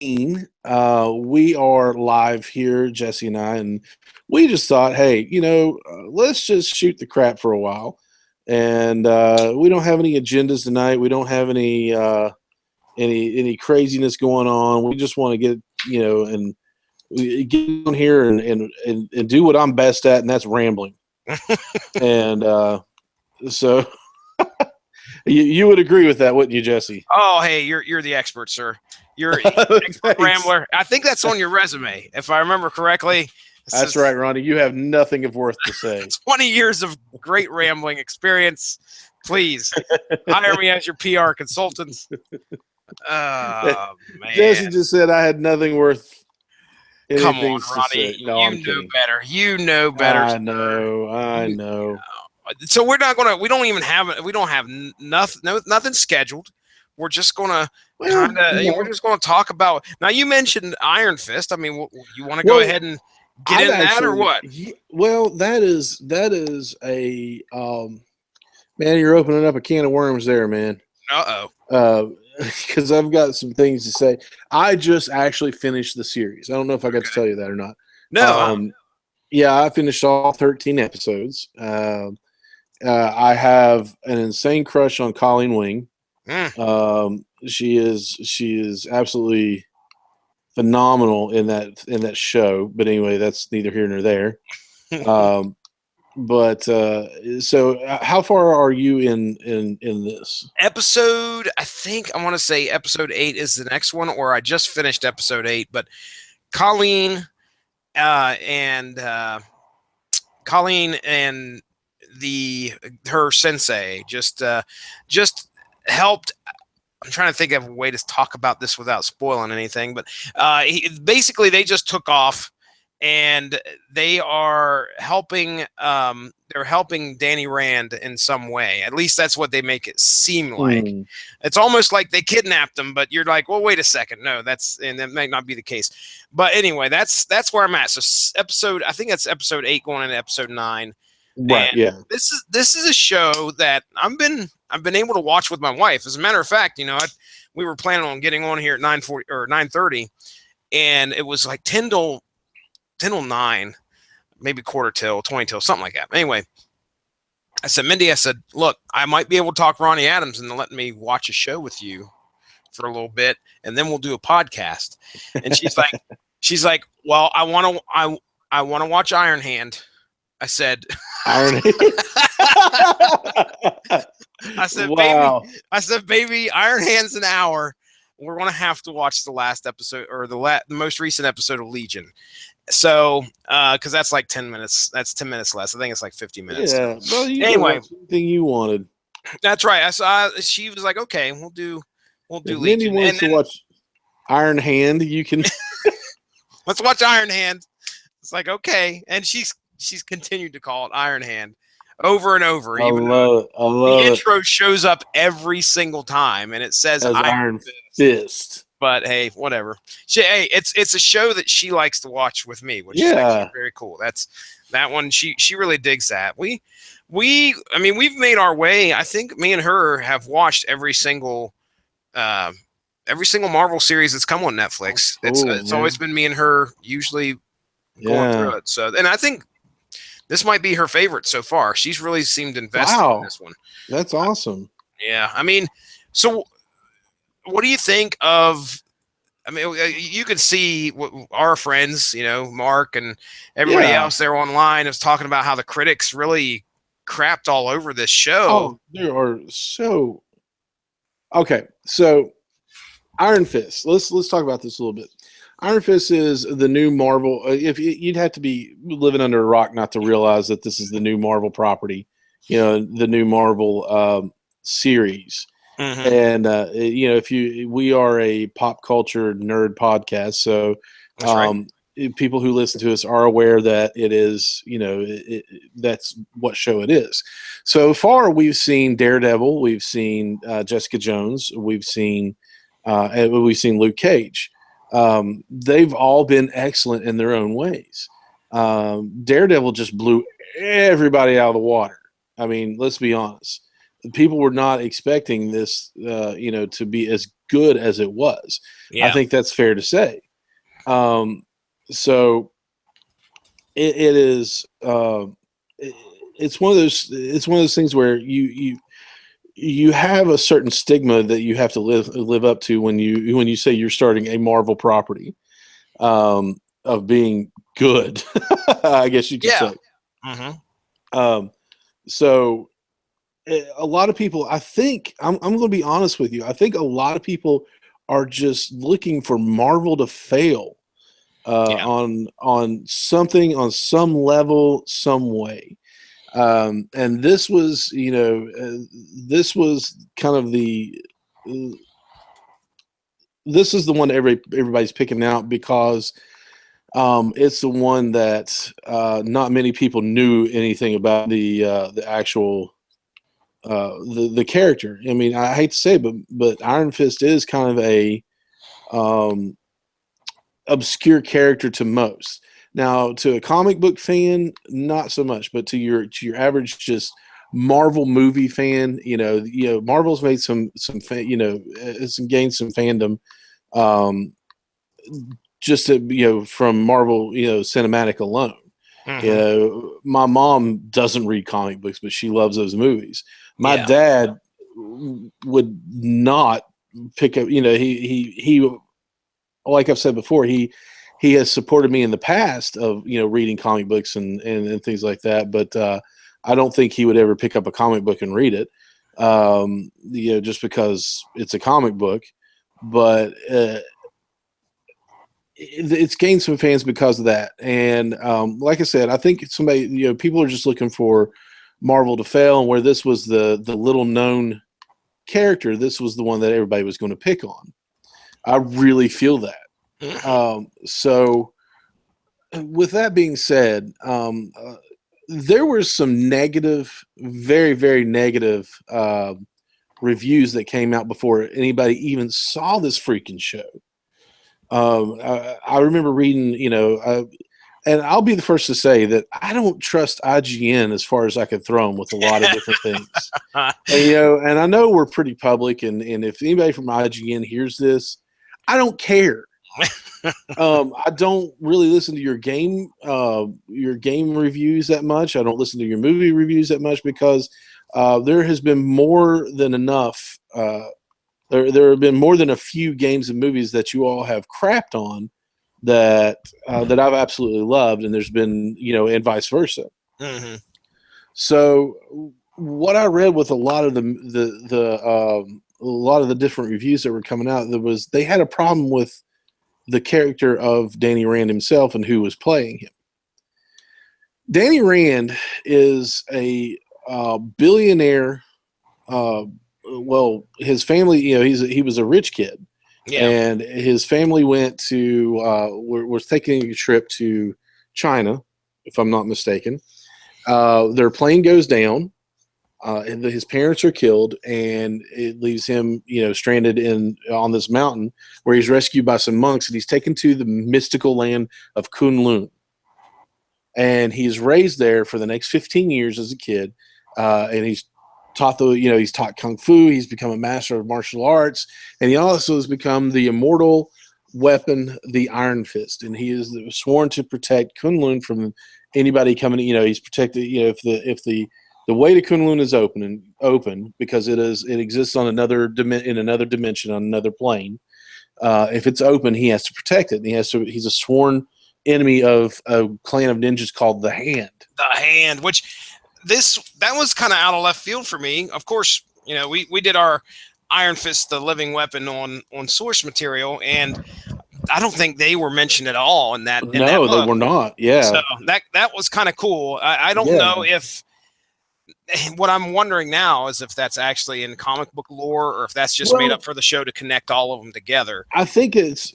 We are live here, Jesse and I, and we just thought, hey, let's just shoot the crap for a while. And we don't have any agendas tonight. We don't have any craziness going on. We just want to get and we get on here and do what I'm best at, and that's rambling. And so you would agree with that, wouldn't you, Jesse? Oh, hey, you're the expert, sir. You're expert rambler. I think that's on your resume, if I remember correctly. That's right, Ronnie. You have nothing of worth to say. 20 years of great rambling experience. Please hire me as your PR consultant. Oh, man. Jesse just said I had nothing worth. Come on, Ronnie. No, you know better. You know better. I know. So we don't have nothing scheduled. We're just gonna we're just gonna talk about. Now you mentioned Iron Fist. I mean, you want to go ahead and get in that or what? Well, that is a man. You're opening up a can of worms there, man. Because I've got some things to say. I just actually finished the series. I don't know if I got to tell you that or not. No. Yeah, I finished all 13 episodes. I have an insane crush on Colleen Wing. She is absolutely phenomenal in that show. But anyway, that's neither here nor there. But so how far are you in this episode? I think I want to say episode 8 is the next one, or I just finished episode 8. But Colleen and her sensei just helped. I'm trying to think of a way to talk about this without spoiling anything, but basically they just took off. And they are helping. They're helping Danny Rand in some way. At least that's what they make it seem like. It's almost like they kidnapped him, but you're like, well, wait a second, no, that might not be the case. But anyway, that's where I'm at. So I think that's episode 8 going into episode 9. Right. And yeah. This is a show that I've been able to watch with my wife. As a matter of fact, we were planning on getting on here at 9:40 or 9:30, and it was like 10 till 9, maybe quarter till, 20 till, something like that. Anyway, I said, Mindy, look, I might be able to talk Ronnie Adams and let me watch a show with you for a little bit, and then we'll do a podcast. And she's like, well, I want to watch Iron Hand. I said, Iron Hand. I said, baby, Iron Hand's an hour. We're going to have to watch the last episode or the most recent episode of Legion. So, because that's like 10 minutes. That's 10 minutes less. I think it's like 50 minutes. Yeah. Well, anyway, anything you wanted. That's right. She was like, okay, we'll do Legion. Mindy wants to watch Iron Hand. You can. Let's watch Iron Hand. It's like, okay. And she's continued to call it Iron Hand over and over. I love the intro shows up every single time, and it says Iron Fist. But hey, whatever. It's a show that she likes to watch with me, which is actually very cool. That's that one. She really digs that. We've made our way. I think me and her have watched every single Marvel series that's come on Netflix. It's always been me and her usually going through it. So, and I think this might be her favorite so far. She's really seemed invested in this one. That's awesome. Yeah. So what do you think of, you can see what our friends, Mark and everybody else there online is talking about how the critics really crapped all over this show. Oh, there are so. Okay. So Iron Fist, let's talk about this a little bit. Iron Fist is the new Marvel. If you'd have to be living under a rock not to realize that this is the new Marvel property, the new Marvel series. Mm-hmm. And we are a pop culture nerd podcast, so people who listen to us are aware that it is, that's what show it is. So far, we've seen Daredevil, we've seen Jessica Jones, we've seen Luke Cage. They've all been excellent in their own ways. Daredevil just blew everybody out of the water. Let's be honest. People were not expecting this, to be as good as it was. I Yeah. think that's fair to say. So it is. It's one of those. It's one of those things where you have a certain stigma that you have to live up to when you say you're starting a Marvel property, of being good. I guess you could Yeah. say. Mm-hmm. So a lot of people, I think, I'm going to be honest with you. I think a lot of people are just looking for Marvel to fail Yeah. on something, on some level, some way. And this was, this was kind of this is the one that everybody's picking out because it's the one that not many people knew anything about the actual the character. I mean, I hate to say it, but Iron Fist is kind of a um, obscure character to most. Now, to a comic book fan, not so much, but to your average just Marvel movie fan, Marvel's made some it's gained some fandom, um, just to, from Marvel, cinematic alone. Mm-hmm. My mom doesn't read comic books, but she loves those movies. My Yeah. dad would not pick up. He like I've said before, he has supported me in the past of reading comic books and things like that. But I don't think he would ever pick up a comic book and read it. Just because it's a comic book, but it's gained some fans because of that. And like I said, I think people are just looking for Marvel to fail, and where this was the little known character, this was the one that everybody was going to pick on. I really feel that. Mm-hmm. So with that being said, there were some negative, very, very negative reviews that came out before anybody even saw this freaking show. I remember reading, and I'll be the first to say that I don't trust IGN as far as I could throw them with a lot of different things. And I know we're pretty public, and if anybody from IGN hears this, I don't care. I don't really listen to your game reviews that much. I don't listen to your movie reviews that much because there has been more than enough. There have been more than a few games and movies that you all have crapped on that that I've absolutely loved, and there's been and vice versa. Mm-hmm. So what I read with a lot of a lot of the different reviews that were coming out, they had a problem with the character of Danny Rand himself and who was playing him. Danny Rand is a billionaire. Well, his family, he was a rich kid, Yeah. and his family went to was taking a trip to China, if I'm not mistaken. Their plane goes down. And his parents are killed, and it leaves him, stranded on this mountain where he's rescued by some monks, and he's taken to the mystical land of Kunlun. And he's raised there for the next 15 years as a kid, and he's he's taught kung fu. He's become a master of martial arts, and he also has become the immortal weapon, the Iron Fist, and he is sworn to protect Kunlun from anybody coming. He's protected. If the way to Kunlun is open because it exists on in another dimension, on another plane. If it's open, he has to protect it. And he's a sworn enemy of a clan of ninjas called the Hand. The Hand, that was kind of out of left field for me. Of course, we did our Iron Fist, the living weapon on source material, and I don't think they were mentioned at all in that No, they book. were not. Yeah. So that was kind of cool. I don't know if what I'm wondering now is if that's actually in comic book lore or if that's just made up for the show to connect all of them together. I think it's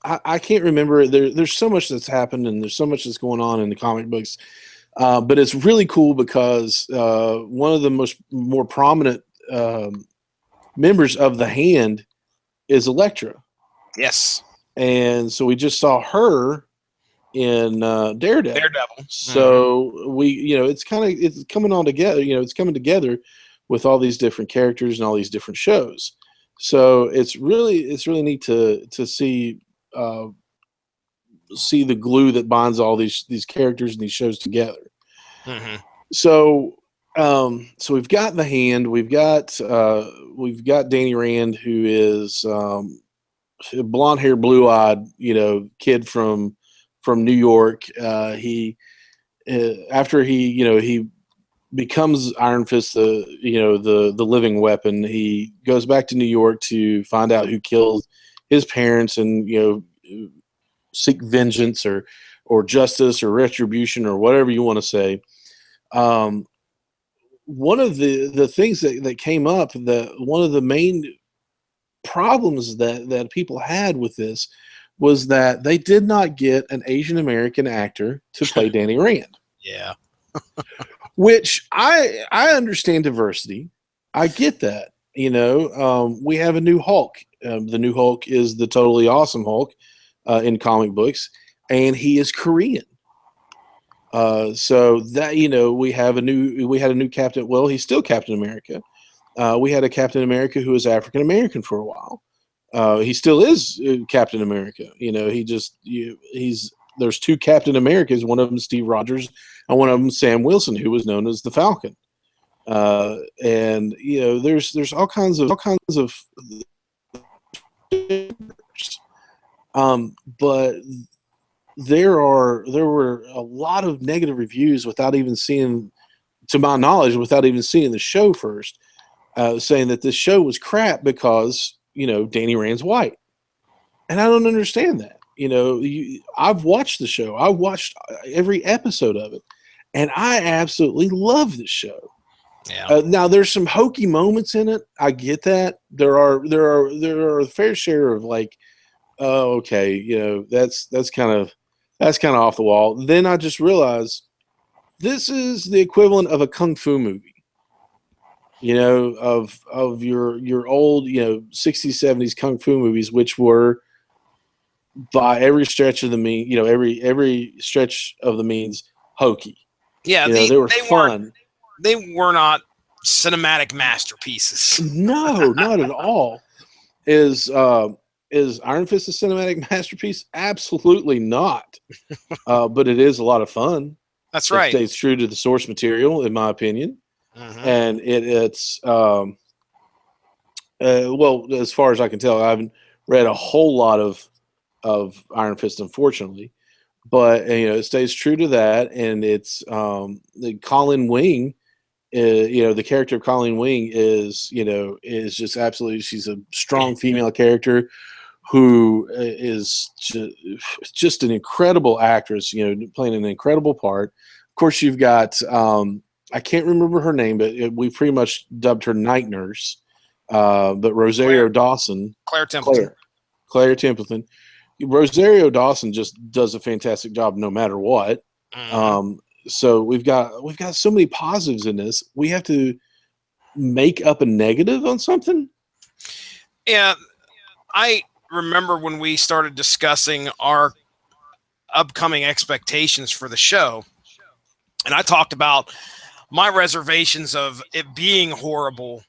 I can't remember. There's so much that's happened and there's so much that's going on in the comic books, but it's really cool because one of the more prominent members of the Hand is Elektra. Yes, and so we just saw her in Daredevil. So it's coming all together. It's coming together with all these different characters and all these different shows. So it's really neat to see the glue that binds all these characters and these shows together. Hmm. So so we've got the Hand, we've got Danny Rand, who is blonde hair, blue eyed, kid from New York. He After he becomes Iron Fist, the living weapon. He goes back to New York to find out who killed his parents, and seek vengeance or justice or retribution or whatever you want to say. Um, One of the things that came up, that one of the main problems that people had with this was that they did not get an Asian American actor to play Danny Rand. Yeah. Which I understand diversity. I get that. We have a new Hulk. The new Hulk is the totally awesome Hulk in comic books, and he is Korean. So that we had a new Captain. Well, he's still Captain America. We had a Captain America who was African American for a while. He still is Captain America. He's there's two Captain Americas. One of them Steve Rogers, and one of them Sam Wilson, who was known as the Falcon. And there's all kinds of but there were a lot of negative reviews without even seeing, to my knowledge, without even seeing the show first, saying that this show was crap because Danny Rand's white, and I don't understand that. I've watched the show. I watched every episode of it, and I absolutely love the show. Yeah. Now there's some hokey moments in it. I get that. There are a fair share of like, oh, okay, that's kind of off the wall. Then I just realized this is the equivalent of a kung fu movie. Of your old 60s 70s kung fu movies, which were by every stretch of the mean, every stretch of the means hokey. Yeah. They were fun. They were not cinematic masterpieces. No, not at all. Is Iron Fist a cinematic masterpiece? Absolutely not. But it is a lot of fun. That's right. It stays true to the source material, in my opinion. Mm-hmm. And it's well, as far as I can tell, I haven't read a whole lot of Iron Fist, unfortunately. But it stays true to that, and it's the Colin Wing. The character of Colleen Wing is just absolutely. She's a strong female character who is just an incredible actress. Playing an incredible part. Of course, you've got I can't remember her name, but we pretty much dubbed her Night Nurse. But Rosario Dawson, Claire Templeton. Claire Templeton. Rosario Dawson just does a fantastic job, no matter what. Mm-hmm. So we've got so many positives in this. We have to make up a negative on something. Yeah, I remember when we started discussing our upcoming expectations for the show, and I talked about my reservations of it being horrible,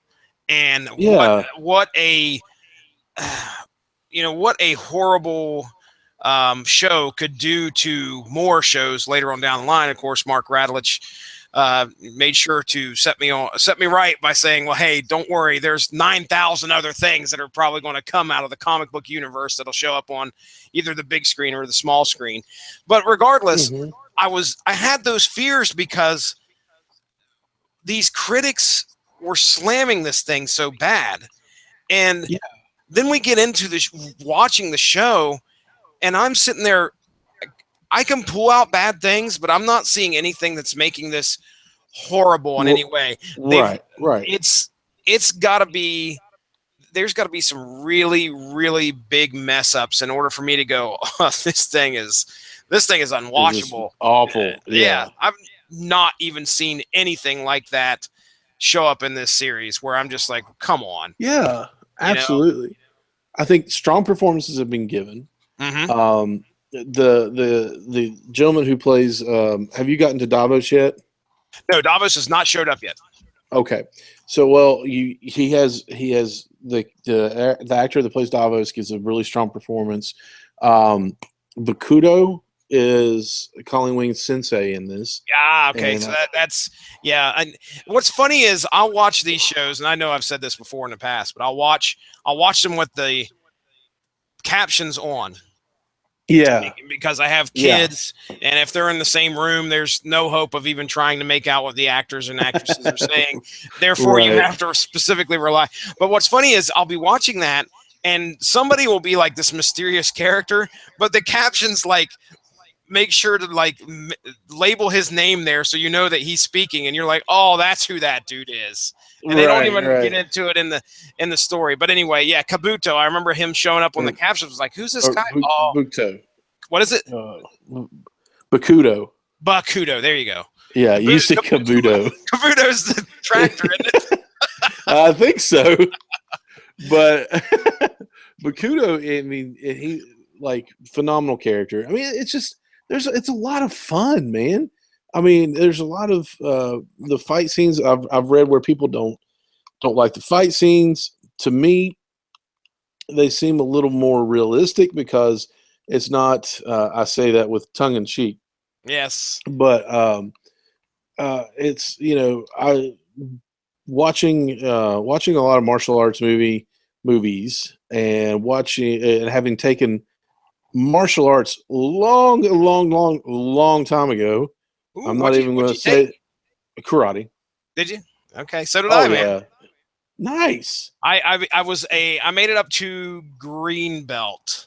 and what a horrible show could do to more shows later on down the line. Of course, Mark Radulich made sure to set me right by saying, well, hey, don't worry, there's 9,000 other things that are probably going to come out of the comic book universe that'll show up on either the big screen or the small screen. But regardless, Mm-hmm. I had those fears because these critics were slamming this thing so bad. And then we get into watching the show, and I'm sitting there, I can pull out bad things, but I'm not seeing anything that's making this horrible in any way. Right. It's got to be, there's got to be some really, really big mess ups in order for me to go, oh, this thing is unwatchable. Awful. Yeah. I've not even seen anything like that show up in this series where I'm just like, come on. Yeah, absolutely. I think strong performances have been given. Mm-hmm. The gentleman who plays, have you gotten to Davos yet? No, Davos has not showed up yet. Okay. So, well, he has the actor that plays Davos gives a really strong performance. Bakudo is Colleen Wing's sensei in this, Yeah, okay. and So that's yeah. And what's funny is I'll watch these shows, and I know I've said this before in the past, but I'll watch them with the captions on yeah, because I have yeah, kids, and if they're in the same room, there's no hope of even trying to make out what the actors and actresses are saying. Therefore, you right, have to specifically rely. But what's funny is I'll be watching that, and somebody will be like this mysterious character, but the captions like make sure to like label his name there so you know that he's speaking, and you're like, oh, that's who that dude is. And they don't even get right. into it in the story. But anyway, yeah, Kabuto. I remember him showing up on the captions. Was like, who's this Or guy? Oh, Bukto, what is it? Bakudo. Bakudo. There you go. Yeah, you say Kabuto. Kabuto's the tractor, isn't it? I think so, but Bakudo. I mean, he like phenomenal character. I mean, it's just it's a lot of fun, man. I mean, there's a lot of the fight scenes I've read where people don't like the fight scenes. To me, they seem a little more realistic because it's not. I say that with tongue in cheek, Yes. but it's I watching a lot of martial arts movies and watching and having taken martial arts long time ago. Ooh, I'm not even what'd going you to take? say karate. Did you? Okay, so did Oh I, man. yeah, nice. I made it up to green belt.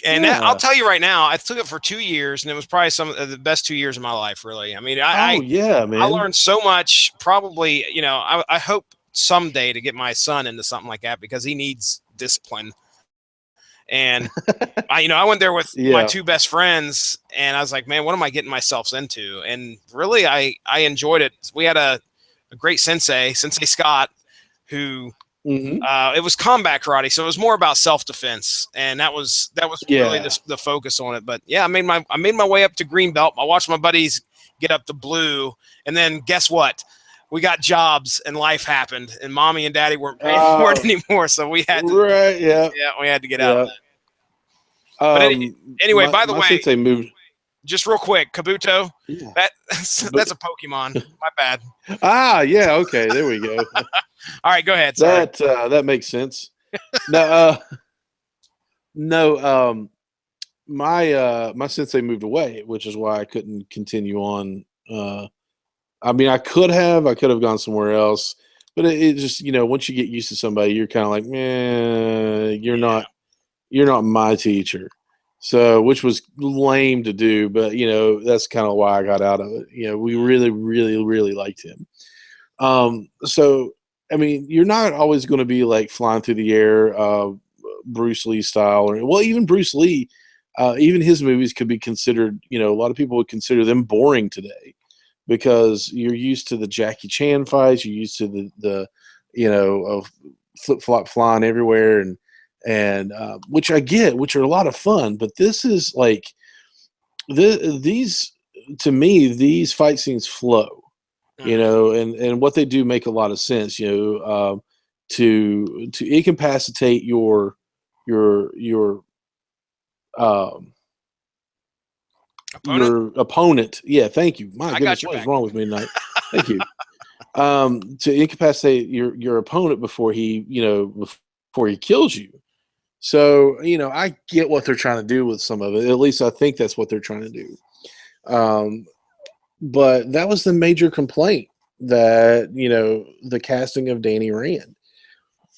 And I'll Yeah. tell you right now, I took it for 2 years, and it was probably some of the best 2 years of my life, really. I mean, Oh yeah, I man. learned so much. Probably, I hope someday to get my son into something like that because he needs discipline. And I went there with my Yeah. two best friends, and I was like, man, what am I getting myself into? And really, I enjoyed it. We had a great Sensei Scott, who Hmm. it was combat karate, so it was more about self defense, and that was really Yeah. the focus on it. But yeah, I made my way up to green belt. I watched my buddies get up to blue, and then guess what? We got jobs, and life happened, and mommy and daddy weren't paying for it anymore, so Right. Yeah. we had to get out of Yeah. that. But anyway, by the My way, sensei moved. just real quick, Kabuto, Yeah. But, that's a Pokemon. My bad. yeah. Okay. There we go. All right, go ahead. Sorry. That makes sense. No. No. My sensei moved away, which is why I couldn't continue on. I mean, I could have gone somewhere else, but it just once you get used to somebody, you're kind of like, man, you're not my teacher. So, which was lame to do, but that's kind of why I got out of it. We really, really, really liked him. So I mean, you're not always going to be like flying through the air, Bruce Lee style, or well, even Bruce Lee, even his movies could be considered. A lot of people would consider them boring today because you're used to the Jackie Chan fights, you're used to the of flip flop flying everywhere, and which I get, which are a lot of fun. But this is like these to me, these fight scenes flow, and what they do make a lot of sense, to incapacitate your um, Opponent. your opponent. Yeah, thank you. My I got goodness, your what is back. wrong with me tonight? Thank you. To incapacitate your opponent before before he kills you. So I get what they're trying to do with some of it. At least I think that's what they're trying to do. But that was the major complaint, that the casting of Danny Rand.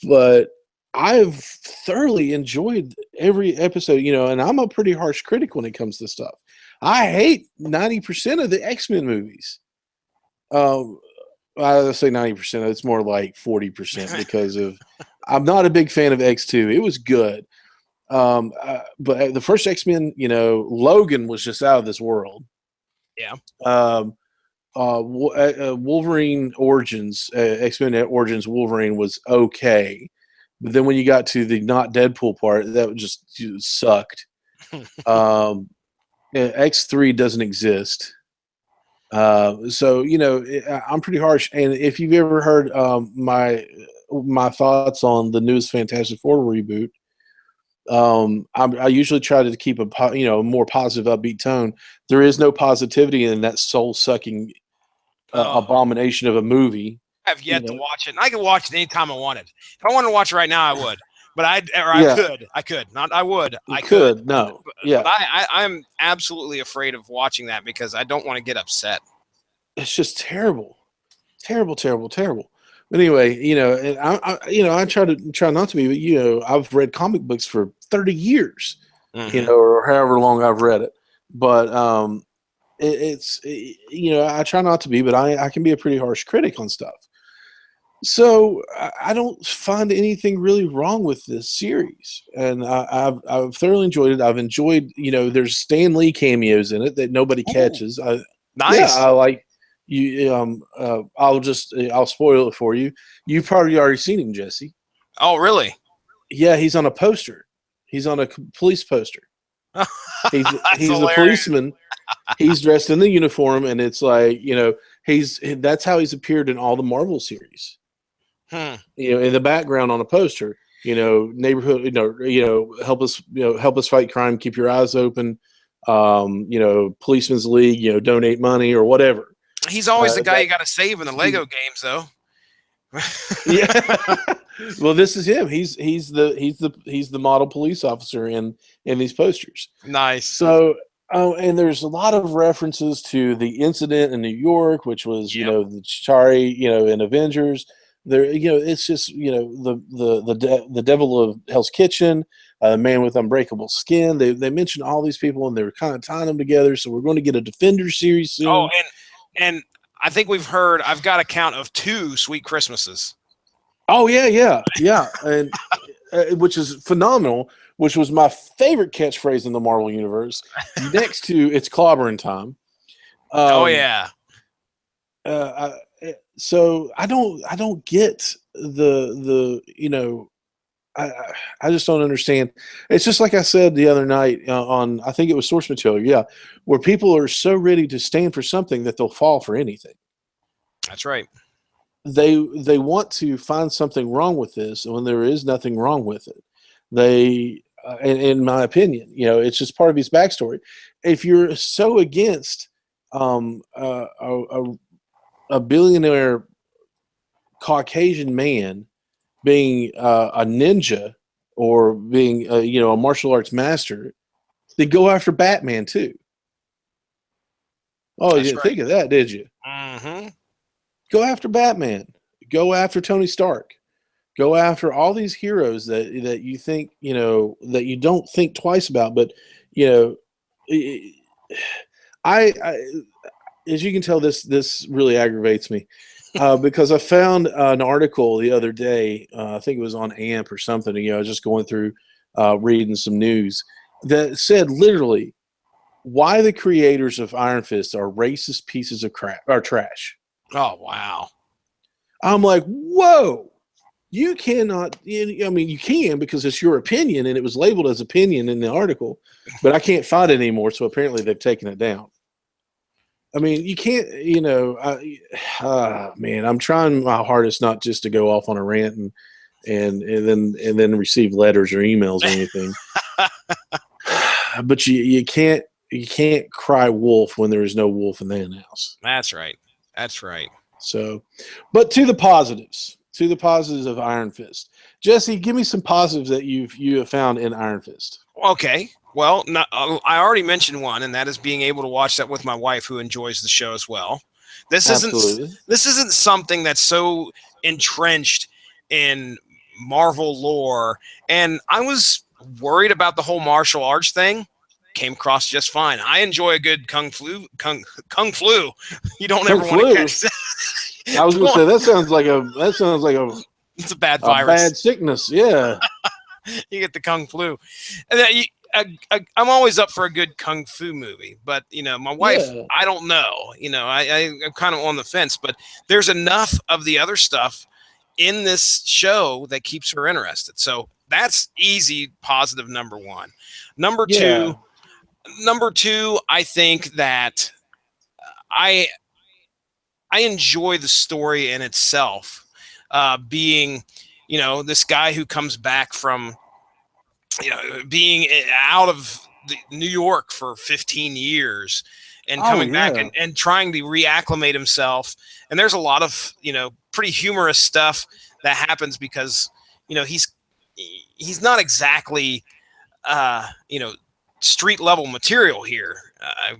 But I've thoroughly enjoyed every episode, and I'm a pretty harsh critic when it comes to stuff. I hate 90% of the X-Men movies. I say 90%. It's more like 40% because of I'm not a big fan of X2. It was good. But the first X-Men, Logan was just out of this world. Yeah. Wolverine Origins, X-Men Origins Wolverine was okay. But then when you got to the not Deadpool part, that just sucked. X3 doesn't exist. So I'm pretty harsh. And if you've ever heard my thoughts on the newest Fantastic Four reboot. I usually try to keep a more positive, upbeat tone. There is no positivity in that soul sucking Oh, abomination of a movie. I've You yet to know, watch it. And I could watch it anytime I wanted. If I wanted to watch it right now, I would. But I yeah, could. I could. Not I would. you I could. could no, But yeah, I'm absolutely afraid of watching that because I don't want to get upset. it's just terrible, terrible, terrible, terrible. But anyway, and I try not to be, but I've read comic books for 30 years, Mm-hmm. or however long I've read it. But I try not to be, but I can be a pretty harsh critic on stuff. So I don't find anything really wrong with this series, and I've thoroughly enjoyed it. I've enjoyed, there's Stan Lee cameos in it that nobody Ooh, catches. Yeah, nice. I like you. I'll spoil it for you. You've probably already seen him, Jesse. Oh, really? Yeah, he's on a poster. He's on a police poster. That's He's a hilarious. policeman. He's dressed in the uniform, and it's like that's how he's appeared in all the Marvel series. Hmm. In the background on a poster, neighborhood, help us fight crime, keep your eyes open, policeman's league, donate money or whatever. He's always the guy That you got to save in the Lego games, though. Yeah. Well, this is him. He's the model police officer in these posters. Nice. So, and there's a lot of references to the incident in New York, which was, Yep. the Chitauri, in Avengers. There, it's just, the devil of Hell's Kitchen, man with unbreakable skin. They mentioned all these people, and they were kind of tying them together. So we're going to get a Defenders series Oh, soon. and I think I've got a count of 2 Sweet Christmases. Oh yeah, and which is phenomenal. Which was my favorite catchphrase in the Marvel universe, next to "It's clobbering time." Oh Um, yeah. so I don't get I I just don't understand. It's just like I said the other night on, I think it was Source Material, yeah, where people are so ready to stand for something that they'll fall for anything. That's right. They want to find something wrong with this when there is nothing wrong with it. They, in my opinion, it's just part of his backstory. If you're so against a billionaire Caucasian man being a ninja or being a martial arts master, then go after Batman too. Oh, you That's didn't right. think of that, did you? Mm-hmm. Go after Batman. Go after Tony Stark. Go after all these heroes that you think, that you don't think twice about. But you know, I as you can tell, this really aggravates me because I found an article the other day. I think it was on AMP or something. I was just going through reading some news that said literally why the creators of Iron Fist are racist pieces of crap or trash. Oh wow. I'm like, whoa. You cannot. I mean, you can because it's your opinion, and it was labeled as opinion in the article, but I can't find it anymore. So apparently, they've taken it down. I mean, you can't. Man, I'm trying my hardest not just to go off on a rant and then receive letters or emails or anything. But you can't cry wolf when there is no wolf in the hen house. That's right. That's right. So, but to the positives. To the positives of Iron Fist. Jesse, give me some positives that you have found in Iron Fist. Okay. Well, I already mentioned one, and that is being able to watch that with my wife, who enjoys the show as well. Absolutely. This isn't something that's so entrenched in Marvel lore, and I was worried about the whole martial arts thing. Came across just fine. I enjoy a good kung flu. You don't ever want to catch that. I was going to say that sounds like a It's a bad a virus. bad sickness. Yeah. You get the kung flu. And then I'm always up for a good kung fu movie, but my wife, Yeah. I don't know. I'm kind of on the fence, but there's enough of the other stuff in this show that keeps her interested. So that's easy positive number one. Number two, I think that I enjoy the story in itself, being this guy who comes back from being out of New York for 15 years and Oh coming back yeah. and trying to reacclimate himself. And there's a lot of, pretty humorous stuff that happens because, he's not exactly, street level material here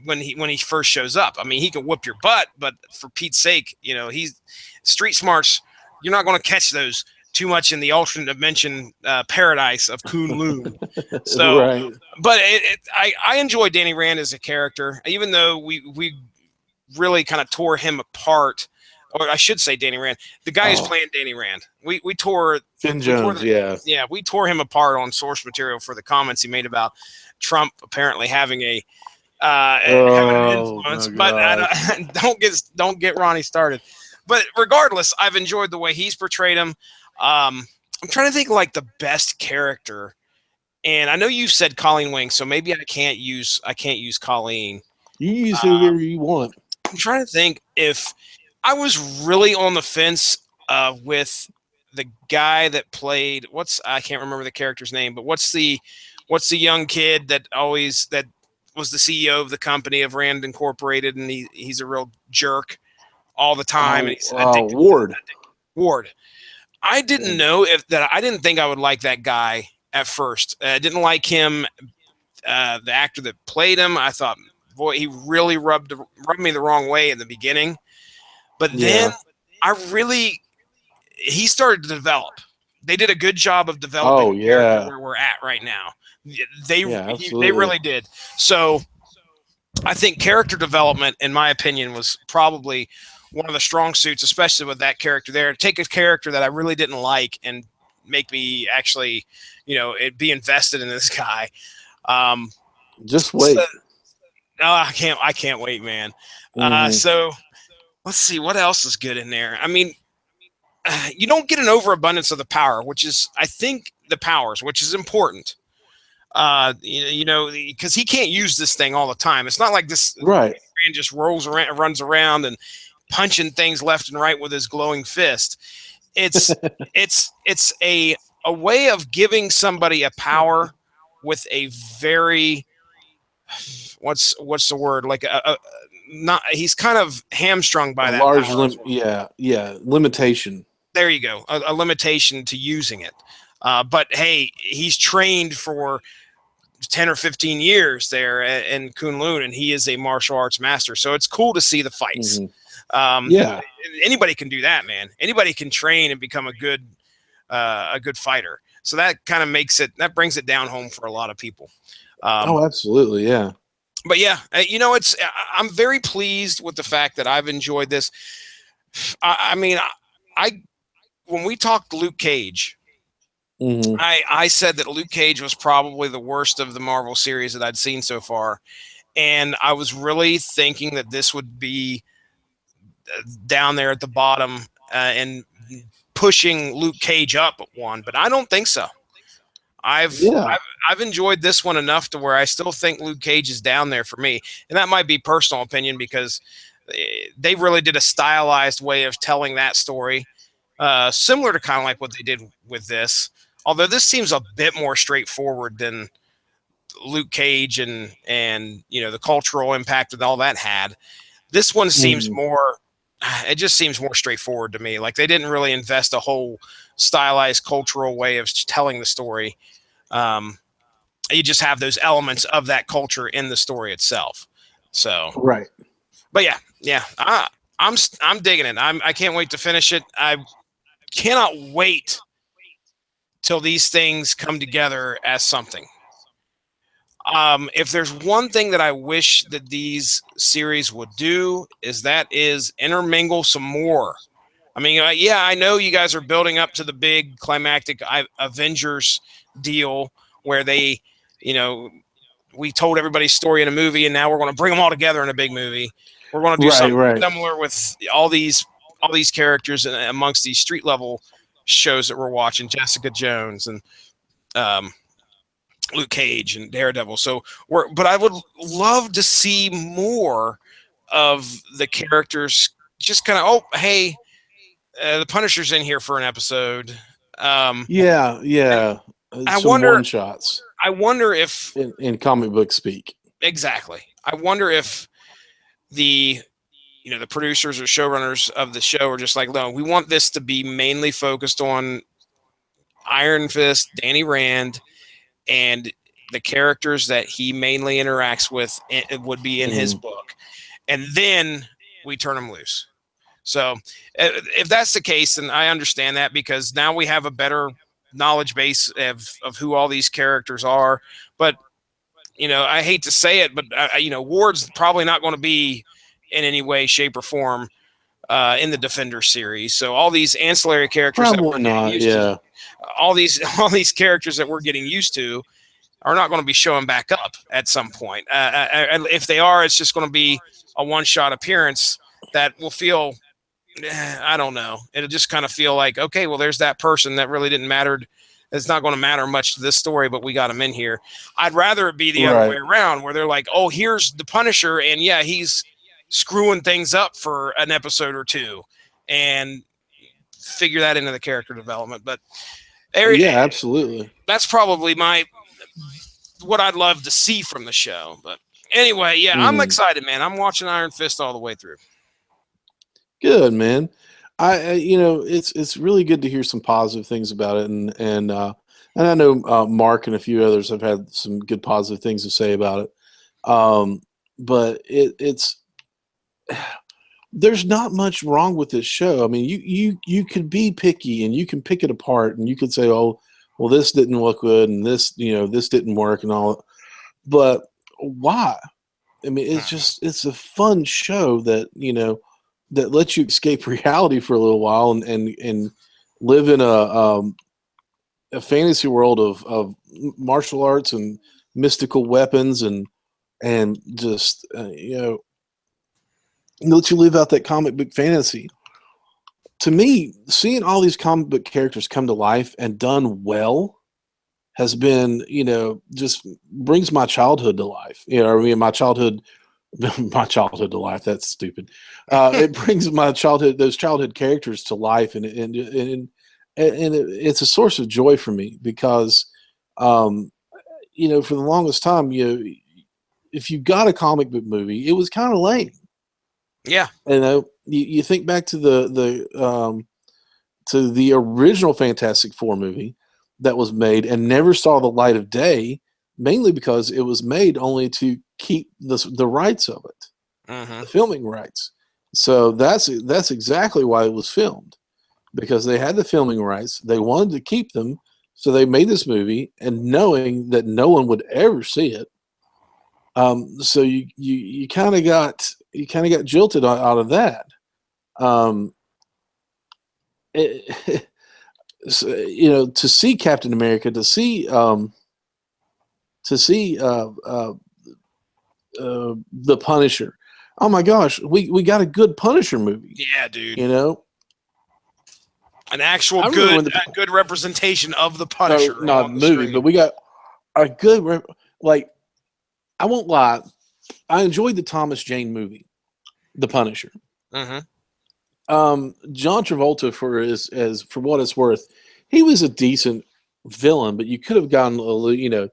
when he first shows up. I mean, he can whoop your butt, but for Pete's sake, he's street smarts. You're not going to catch those too much in the alternate dimension paradise of Kunlun. So, Right. but I enjoy Danny Rand as a character, even though we really kind of tore him apart. Or I should say Danny Rand, the guy who's playing Danny Rand. We tore Finn we tore Jones. Yeah. we tore him apart on source material for the comments he made about Trump apparently having having an Oh influence. my But gosh. don't get Ronnie started. But regardless, I've enjoyed the way he's portrayed him. I'm trying to think like the best character, and I know you said Colleen Wing, so maybe I can't use Colleen. You use whoever you want. I'm trying to think if I was really on the fence with the guy that played I can't remember the character's name, but what's the young kid that was the CEO of the company of Rand Incorporated, and he's a real jerk all the time, and he's addicted. Ward. Ward. I didn't know I didn't think I would like that guy at first. I didn't like him, the actor that played him. I thought, boy, he really rubbed me the wrong way in the beginning. But then he started to develop. They did a good job of developing the character where we're at right now. They really did. So I think character development, in my opinion, was probably one of the strong suits, especially with that character there. Take a character that I really didn't like and make me actually, be invested in this guy. Just wait. I can't wait, man. So let's see what else is good in there. I mean, you don't get an overabundance of the power, which is, I think, the powers, which is important. Because he can't use this thing all the time. It's not like this man just runs around and punching things left and right with his glowing fist. It's it's a way of giving somebody a power with a very what's the word, like not, he's kind of hamstrung by that large limitation. There you go, a limitation to using it. But hey, he's trained for 10 or 15 years there in Kunlun, and he is a martial arts master. So it's cool to see the fights. Anybody can do that, man. Anybody can train and become a good fighter. So that kind of brings it down home for a lot of people. Absolutely. Yeah. But yeah, I'm very pleased with the fact that I've enjoyed this. I mean, when we talked Luke Cage, I said that Luke Cage was probably the worst of the Marvel series that I'd seen so far. And I was really thinking that this would be down there at the bottom and pushing Luke Cage up one, but I don't think so. I've enjoyed this one enough to where I still think Luke Cage is down there for me. And that might be personal opinion because they really did a stylized way of telling that story, similar to kind of like what they did with this. Although this seems a bit more straightforward than Luke Cage and the cultural impact that all that had. This one seems more, it just seems more straightforward to me. Like they didn't really invest a whole stylized cultural way of telling the story. You just have those elements of that culture in the story itself. So, right. But yeah, I'm digging it. I can't wait to finish it. I cannot wait till these things come together as something. If there's one thing that I wish that these series would do is intermingle some more. I mean, I know you guys are building up to the big climactic Avengers deal where they, we told everybody's story in a movie and now we're going to bring them all together in a big movie. We're going to do something similar with all these characters amongst these street level shows that we're watching, Jessica Jones and Luke Cage and Daredevil. But I would love to see more of the characters just kind of, the Punisher's in here for an episode. Yeah. I Some wonder. one shots I wonder if in comic book speak. exactly. I wonder if the the producers or showrunners of the show are just like, no, we want this to be mainly focused on Iron Fist, Danny Rand, and the characters that he mainly interacts with. It would be in his book, and then we turn him loose. So if that's the case, then I understand that, because now we have a better knowledge base of who all these characters are. But I hate to say it, but Ward's probably not going to be in any way, shape, or form in the Defender series. So all these ancillary characters that we're Probably getting not. used to, Yeah. all these characters that we're getting used to, are not going to be showing back up at some point. And if they are, it's just going to be a one-shot appearance that will feel, I don't know. It'll just kind of feel like, okay, well, there's that person that really didn't matter. It's not going to matter much to this story, but we got him in here. I'd rather it be the other way around, where they're like, oh, here's the Punisher, and yeah, he's screwing things up for an episode or two, and figure that into the character development. But yeah, absolutely. That's probably what I'd love to see from the show. But anyway, yeah, I'm excited, man. I'm watching Iron Fist all the way through. Good, man. I it's really good to hear some positive things about it, and I know Mark and a few others have had some good positive things to say about it. But it's there's not much wrong with this show. I mean, you could be picky and you can pick it apart and you could say, oh, well, this didn't look good and this didn't work and all. But why? I mean, it's a fun show that that lets you escape reality for a little while and live in a fantasy world of martial arts and mystical weapons and just let you live out that comic book fantasy. To me, seeing all these comic book characters come to life and done well has been, just brings my childhood to life. I mean, my childhood to life. That's stupid. It brings those childhood characters to life, and it's a source of joy for me because, for the longest time, if you got a comic book movie, it was kind of lame. Yeah. You think back to the original Fantastic Four movie that was made and never saw the light of day, mainly because it was made only to keep the rights of it, the filming rights. So that's exactly why it was filmed, because they had the filming rights. They wanted to keep them, so they made this movie, and knowing that no one would ever see it. So you kind of got jilted out of that. To see Captain America, to see the Punisher. Oh my gosh, we got a good Punisher movie. Yeah, dude. An actual good representation of the Punisher. Not movie, but we got a good I won't lie, I enjoyed the Thomas Jane movie, The Punisher. John Travolta, for what it's worth, he was a decent villain, but you could have gotten the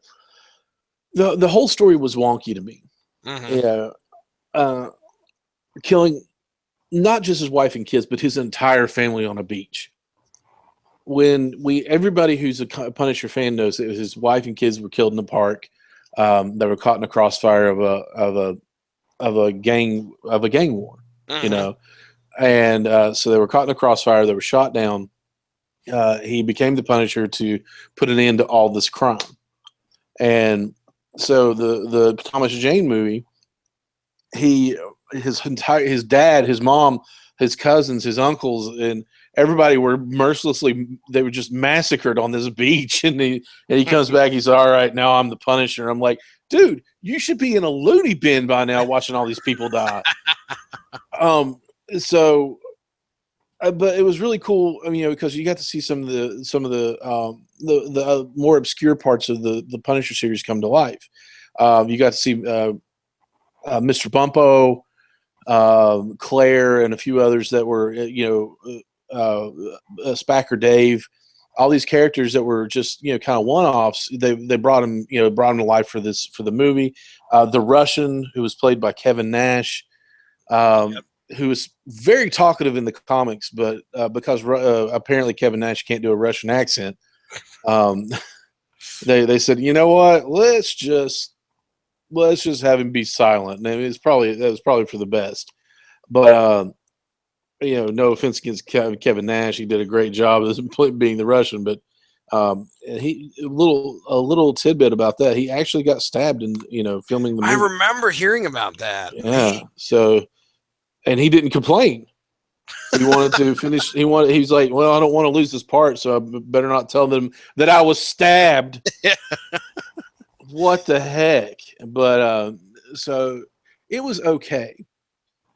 whole story was wonky to me. Killing not just his wife and kids, but his entire family on a beach. When everybody who's a Punisher fan knows that his wife and kids were killed in the park. They were caught in a crossfire of a gang war, and so they were caught in a crossfire. They were shot down. He became the Punisher to put an end to all this crime, and so the Thomas Jane movie, his dad, his mom, his cousins, his uncles, and everybody were they were just massacred on this beach. And he comes back, he's all right, now I'm the Punisher. I'm like, dude, you should be in a loony bin by now watching all these people die. But it was really cool, because you got to see some of the more obscure parts of the Punisher series come to life. You got to see Mr. Bumpo, Claire, and a few others that were, Spacker Dave, all these characters that were just kind of one-offs. They brought him to life for the movie. The Russian, who was played by Kevin Nash, who was very talkative in the comics, but because apparently Kevin Nash can't do a Russian accent, they said, you know what, let's just have him be silent. And that was probably for the best. But no offense against Kevin Nash, he did a great job as being the Russian. But a little tidbit about that: he actually got stabbed in filming the movie. I remember hearing about that. Yeah. So, and he didn't complain. He wanted to finish. He's like, well, I don't want to lose this part, so I better not tell them that I was stabbed. What the heck? But so it was okay.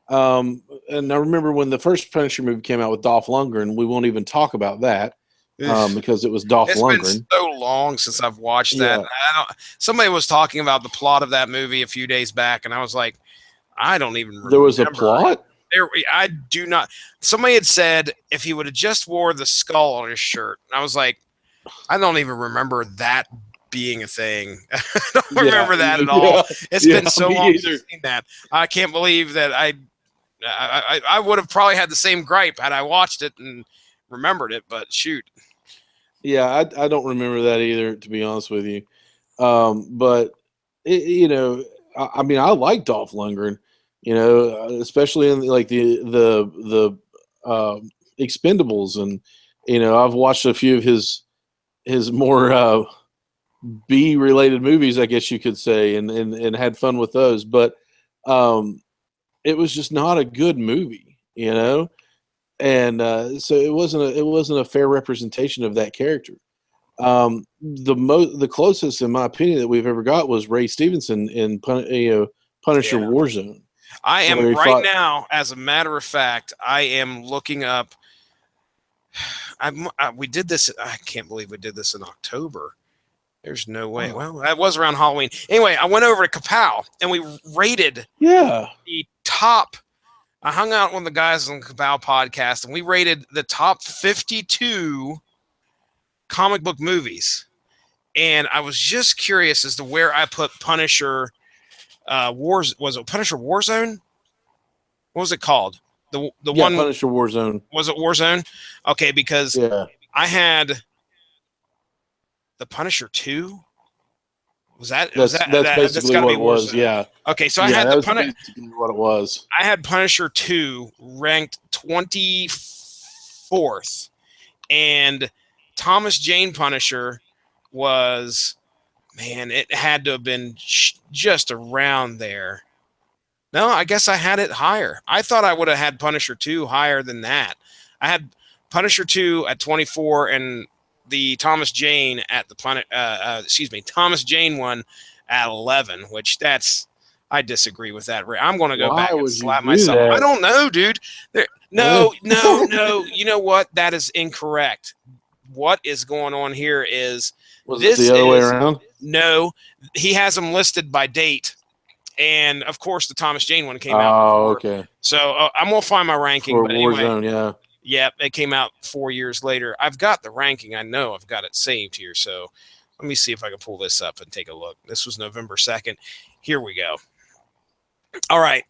And I remember when the first Punisher movie came out with Dolph Lundgren, we won't even talk about that because it was Dolph Lundgren. It's been so long since I've watched that. Somebody was talking about the plot of that movie a few days back, and I was like, I don't even remember. There was a plot? I do not. Somebody had said if he would have just wore the skull on his shirt. And I was like, I don't even remember that being a thing. I don't remember that at all. It's been so long since I've seen that. I can't believe that I would have probably had the same gripe had I watched it and remembered it, but shoot. Yeah, I don't remember that either, to be honest with you. But I mean, I like Dolph Lundgren, especially in like the Expendables, and I've watched a few of his more B related movies, I guess you could say, and had fun with those. But it was just not a good movie, and so it wasn't a fair representation of that character. The closest, in my opinion, that we've ever got was Ray Stevenson in Punisher Warzone. I am now, as a matter of fact, I am looking up. We did this. I can't believe we did this in October. There's no way. Well, that was around Halloween. Anyway, I went over to Kapow and we rated the top. I hung out with the guys on the Kapow podcast and we rated the top 52 comic book movies. And I was just curious as to where I put Punisher was it Punisher Warzone? What was it called? The one Punisher Warzone. Was it Warzone? Okay, because I had the Punisher 2. That's basically what it was. Yeah. Okay, so I had basically what it was. I had Punisher 2 ranked 24th, and Thomas Jane Punisher was, man, it had to have been just around there. No, I guess I had it higher. I thought I would have had Punisher 2 higher than that. I had Punisher 2 at 24 and the Thomas Jane at the Thomas Jane one at 11, which I disagree with that. I'm going to go back and slap myself. I don't know, dude. No. You know what? That is incorrect. What is going on here is it the other way around? No, he has them listed by date. And of course, the Thomas Jane one came out. Oh, okay. So I'm gonna find my ranking. For Warzone, yeah, it came out 4 years later. I've got the ranking. I know I've got it saved here. So let me see if I can pull this up and take a look. This was November 2nd. Here we go. All right,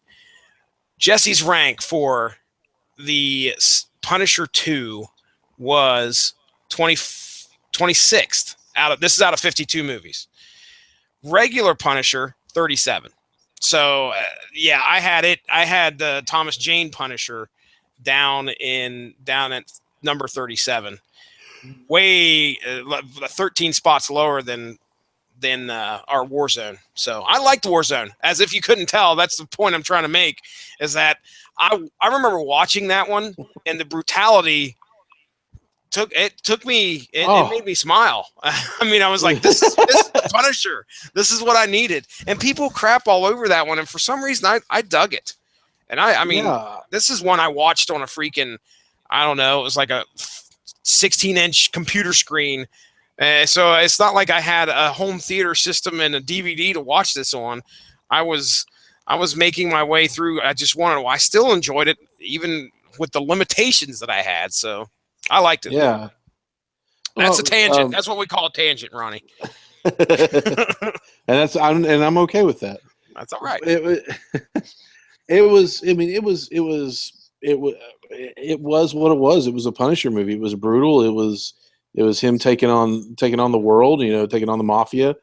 Jesse's rank for the Punisher 2 was 26th this is out of 52 movies. Regular Punisher 37. So I had the Thomas Jane Punisher down at number 37, way 13 spots lower than our Warzone. So I liked Warzone. As if you couldn't tell, that's the point I'm trying to make, is that I remember watching that one and the brutality it made me smile. I mean, I was like, this is Punisher. This is what I needed. And people crap all over that one. And for some reason, I dug it. And I mean, this is one I watched on a freaking, I don't know, it was like a 16-inch computer screen. So it's not like I had a home theater system and a DVD to watch this on. I was making my way through. I still enjoyed it, even with the limitations that I had. So I liked it. Yeah. That's a Well, tangent. That's what we call a tangent, Ronnie. and I'm okay with that. That's all right. It was. I mean, it was. It was what it was. It was a Punisher movie. It was brutal. It was him taking on the world. You know, taking on the mafia.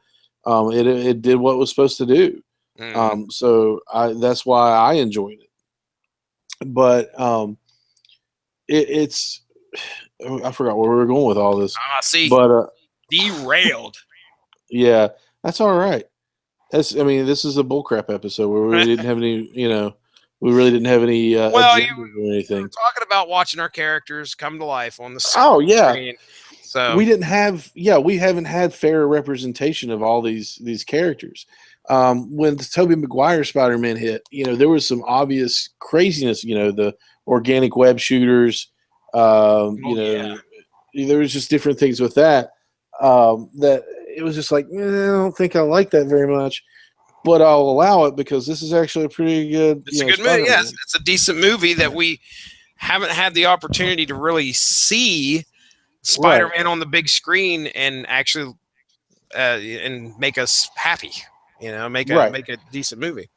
It did what it was supposed to do. So that's why I enjoyed it. But it's I forgot where we were going with all this. See, But derailed. yeah, that's all right. I mean, this is a bullcrap episode where we didn't have any, we really didn't have any Well, agendas or anything. We're talking about watching our characters come to life on the screen. Oh yeah, so we haven't had fair representation of all these characters. When the Tobey Maguire Spider-Man hit, there was some obvious craziness. The organic web shooters. There was just different things with that. That it was just like, I don't think I like that very much, but I'll allow it because this is actually a pretty good. It's a good movie. Yes, it's a decent movie that we haven't had the opportunity to really see Spider-Man on the big screen and actually and make us happy. Make a decent movie.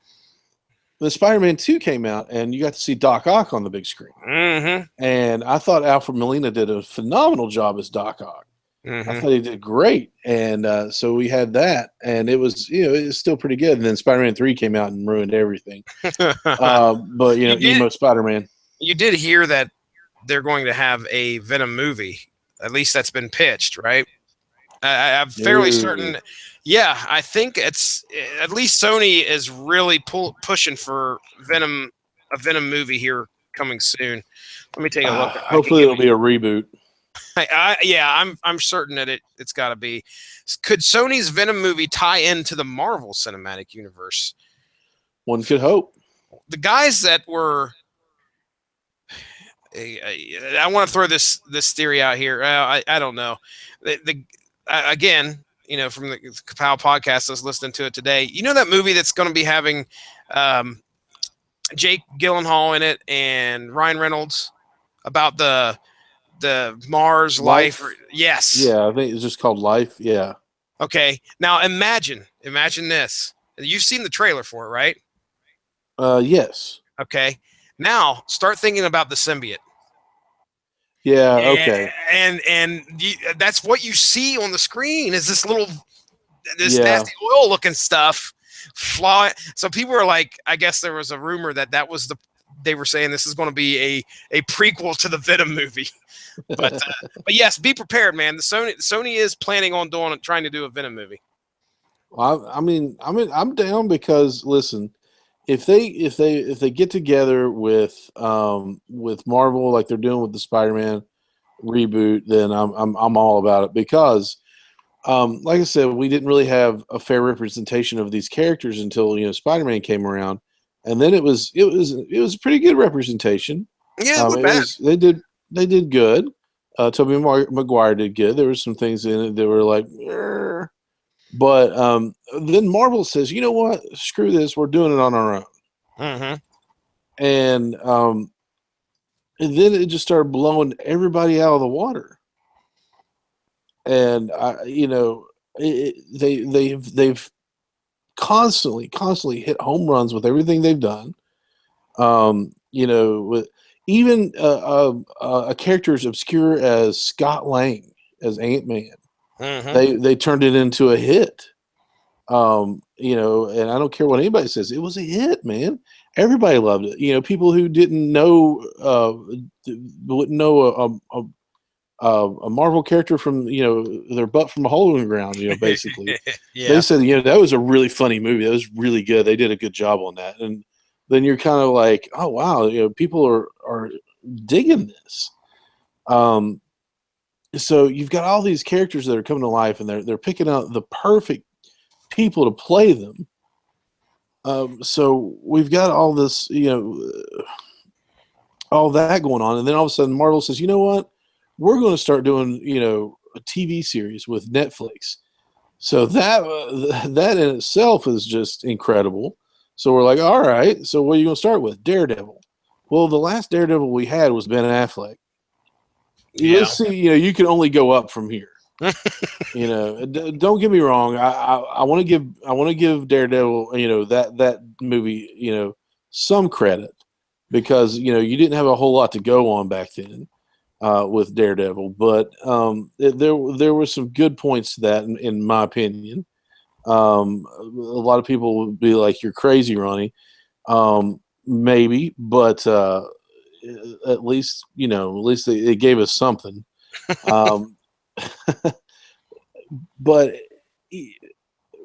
The Spider-Man 2 came out, and you got to see Doc Ock on the big screen. Mm-hmm. And I thought Alfred Molina did a phenomenal job as Doc Ock. Mm-hmm. I thought he did great, and so we had that, and it was it was still pretty good. And then Spider-Man 3 came out and ruined everything. But emo Spider-Man. You did hear that they're going to have a Venom movie. At least that's been pitched, right? I'm fairly certain. Yeah, I think it's at least Sony is really pushing for a Venom movie here coming soon. Let me take a look. Hopefully, it'll be a reboot. I'm certain that it's got to be. Could Sony's Venom movie tie into the Marvel Cinematic Universe? One could hope. The guys that were, I want to throw this theory out here. I don't know. Again, from the Kapow podcast, I was listening to it today. That movie that's going to be having Jake Gyllenhaal in it and Ryan Reynolds about the Mars life. Yes. Yeah, I think it's just called Life. Yeah. Okay. Now imagine this. You've seen the trailer for it, right? Yes. Okay. Now start thinking about the symbiote. Yeah. Okay. And that's what you see on the screen is this nasty oil looking stuff fly. So people are like, I guess there was a rumor that was they were saying this is going to be a prequel to the Venom movie. But yes, be prepared, man. Sony is planning on trying to do a Venom movie. Well, I'm down because listen, if they get together with Marvel like they're doing with the Spider-Man reboot, then I'm all about it because like I said, we didn't really have a fair representation of these characters until Spider-Man came around, and then it was a pretty good representation. Yeah, they did good. Tobey Maguire did good. There were some things in it that were like, but then Marvel says, you know what? Screw this. We're doing it on our own. Mm-hmm. And then it just started blowing everybody out of the water. And they've constantly hit home runs with everything they've done. With even a character as obscure as Scott Lang as Ant-Man, they turned it into a hit. And I don't care what anybody says, it was a hit, man. Everybody loved it. People who didn't know wouldn't know a Marvel character from their butt from a hole in the ground. Basically, They said that was a really funny movie. That was really good. They did a good job on that. And then you're kind of like, oh wow, people are digging this. So you've got all these characters that are coming to life, and they're picking out the perfect people to play them. So we've got all this, all that going on, and then all of a sudden Marvel says, you know what, we're going to start doing, a TV series with Netflix. So that in itself is just incredible. So we're like, all right, so what are you going to start with? Daredevil. Well, the last Daredevil we had was Ben Affleck. Yeah. let's see. You can only go up from here. Don't get me wrong. I want to give Daredevil, that movie, some credit because you didn't have a whole lot to go on back then with Daredevil, but there were some good points to that, in my opinion. A lot of people would be like, "You're crazy, Ronnie." Maybe, but at least they gave us something. Um, but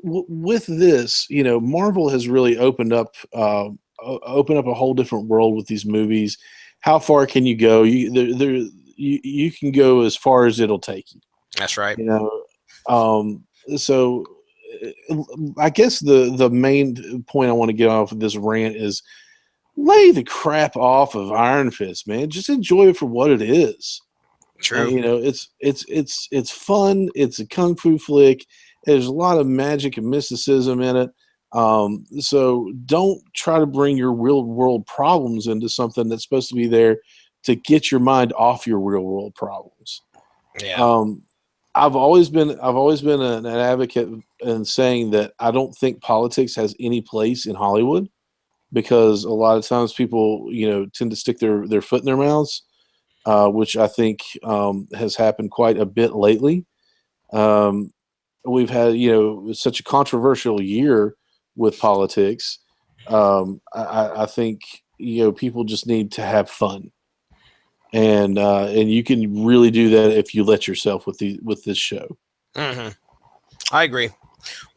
with this, Marvel has really opened up a whole different world with these movies. How far can you go? You can go as far as it'll take you. That's right. So I guess the main point I want to get off of this rant is lay the crap off of Iron Fist, man. Just enjoy it for what it is. True. It's fun. It's a kung fu flick. There's a lot of magic and mysticism in it. So don't try to bring your real world problems into something that's supposed to be there to get your mind off your real world problems. Yeah. I've always been an advocate in saying that I don't think politics has any place in Hollywood because a lot of times people, tend to stick their foot in their mouths, which I think has happened quite a bit lately. We've had, such a controversial year with politics. I think, people just need to have fun. And you can really do that if you let yourself with this show. Mm-hmm. I agree,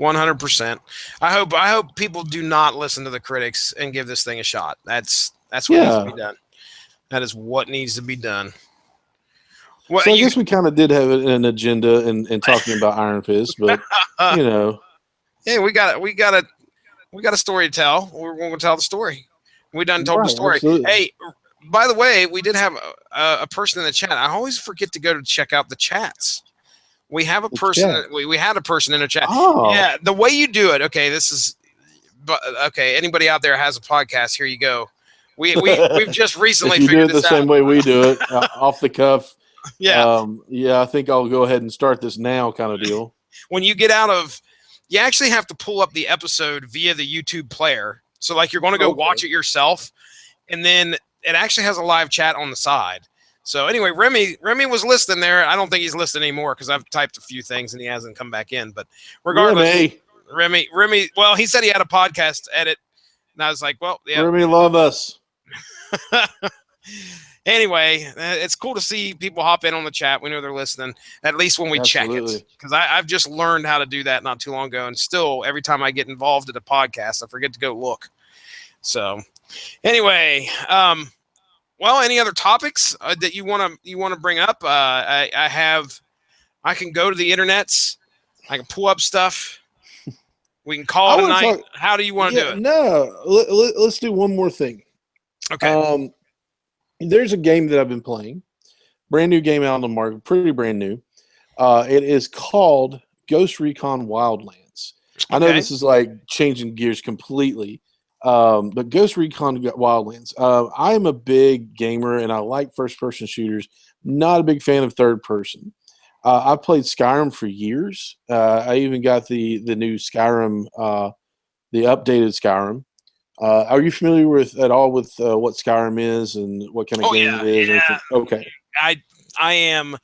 100%. I hope people do not listen to the critics and give this thing a shot. That's what needs to be done. That is what needs to be done. Well, so I guess we kind of did have an agenda in talking about Iron Fist, but yeah, we got a story to tell. We're going to tell the story. We done told the story. Absolutely. Hey. By the way, we did have a person in the chat. I always forget to go to check out the chats. We have a person. We had a person in the chat. Oh. Yeah, the way you do it. Okay, okay. Anybody out there has a podcast? Here you go. We've just recently figured this out. If you do it the same way we do it, off the cuff. Yeah. I think I'll go ahead and start this now, kind of deal. When you get out of, you actually have to pull up the episode via the YouTube player. So like you're going to go watch it yourself, and then it actually has a live chat on the side. So anyway, Remy was listening there. I don't think he's listening anymore because I've typed a few things and he hasn't come back in. But regardless, Remy. Well, he said he had a podcast to edit, and I was like, well, yeah. Remy, love us. Anyway, it's cool to see people hop in on the chat. We know they're listening, at least when we check it. Because I've just learned how to do that not too long ago, and still every time I get involved in a podcast, I forget to go look. So. Anyway, well, any other topics that you want to bring up? I can go to the internets. I can pull up stuff. We can call it a night. How do you want to do it? No, let's do one more thing. Okay. There's a game that I've been playing. Brand new game out on the market, pretty brand new. It is called Ghost Recon Wildlands. I know this is like changing gears completely. But Ghost Recon Wildlands. I am a big gamer and I like first-person shooters. Not a big fan of third-person. I've played Skyrim for years. I even got the new Skyrim, the updated Skyrim. Are you familiar at all with what Skyrim is and what kind of game it is? Yeah. Okay. I am.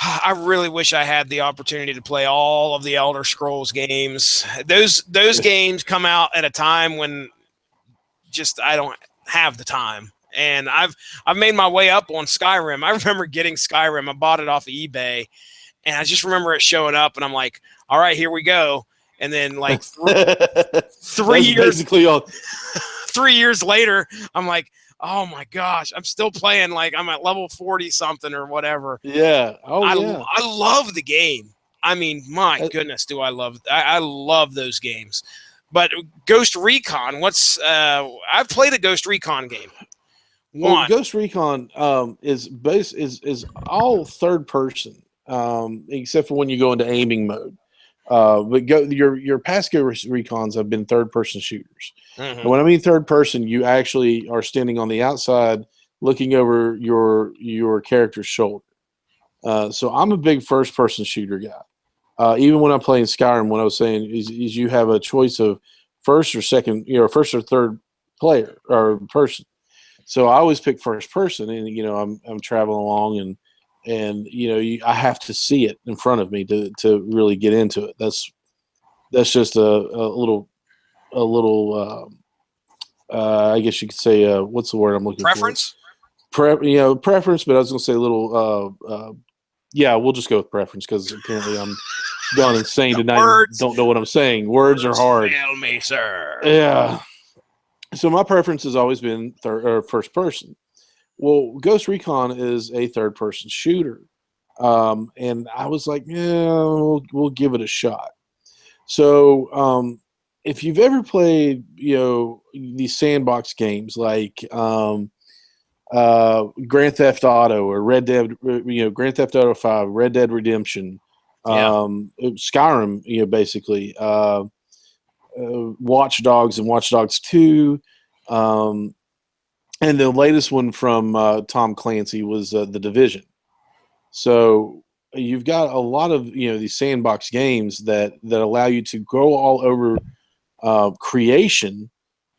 I really wish I had the opportunity to play all of the Elder Scrolls games. Those games come out at a time when just I don't have the time. And I've made my way up on Skyrim. I remember getting Skyrim. I bought it off of eBay, and I just remember it showing up, and I'm like, all right, here we go. And then like 3 years, 3 years later, I'm like, oh my gosh, I'm still playing. Like I'm at level 40 something or whatever. Yeah. I love the game. I mean, my goodness, do I love those games. But Ghost Recon, I've played a Ghost Recon game. Well, Ghost Recon is all third person, except for when you go into aiming mode. But your past Ghost Recons have been third person shooters. Mm-hmm. And when I mean third person, you actually are standing on the outside looking over your character's shoulder. So I'm a big first person shooter guy. Even when I'm playing Skyrim, what I was saying is you have a choice of first or second, first or third player or person. So I always pick first person, and I'm traveling along, and I have to see it in front of me to really get into it. That's just a little I guess you could say what's the word I'm looking Preference? for? Preference, but I was gonna say a little yeah, we'll just go with preference because apparently I'm gone insane tonight. Words. Don't know what I'm saying. Words are hard. Fail me, sir. Yeah. So my preference has always been first person. Well, Ghost Recon is a third person shooter, and I was like, yeah, we'll give it a shot. So if you've ever played, these sandbox games like Grand Theft Auto or Red Dead, Grand Theft Auto 5, Red Dead Redemption, Skyrim, basically, Watch Dogs and Watch Dogs 2, and the latest one from Tom Clancy was The Division. So you've got a lot of these sandbox games that allow you to go all over creation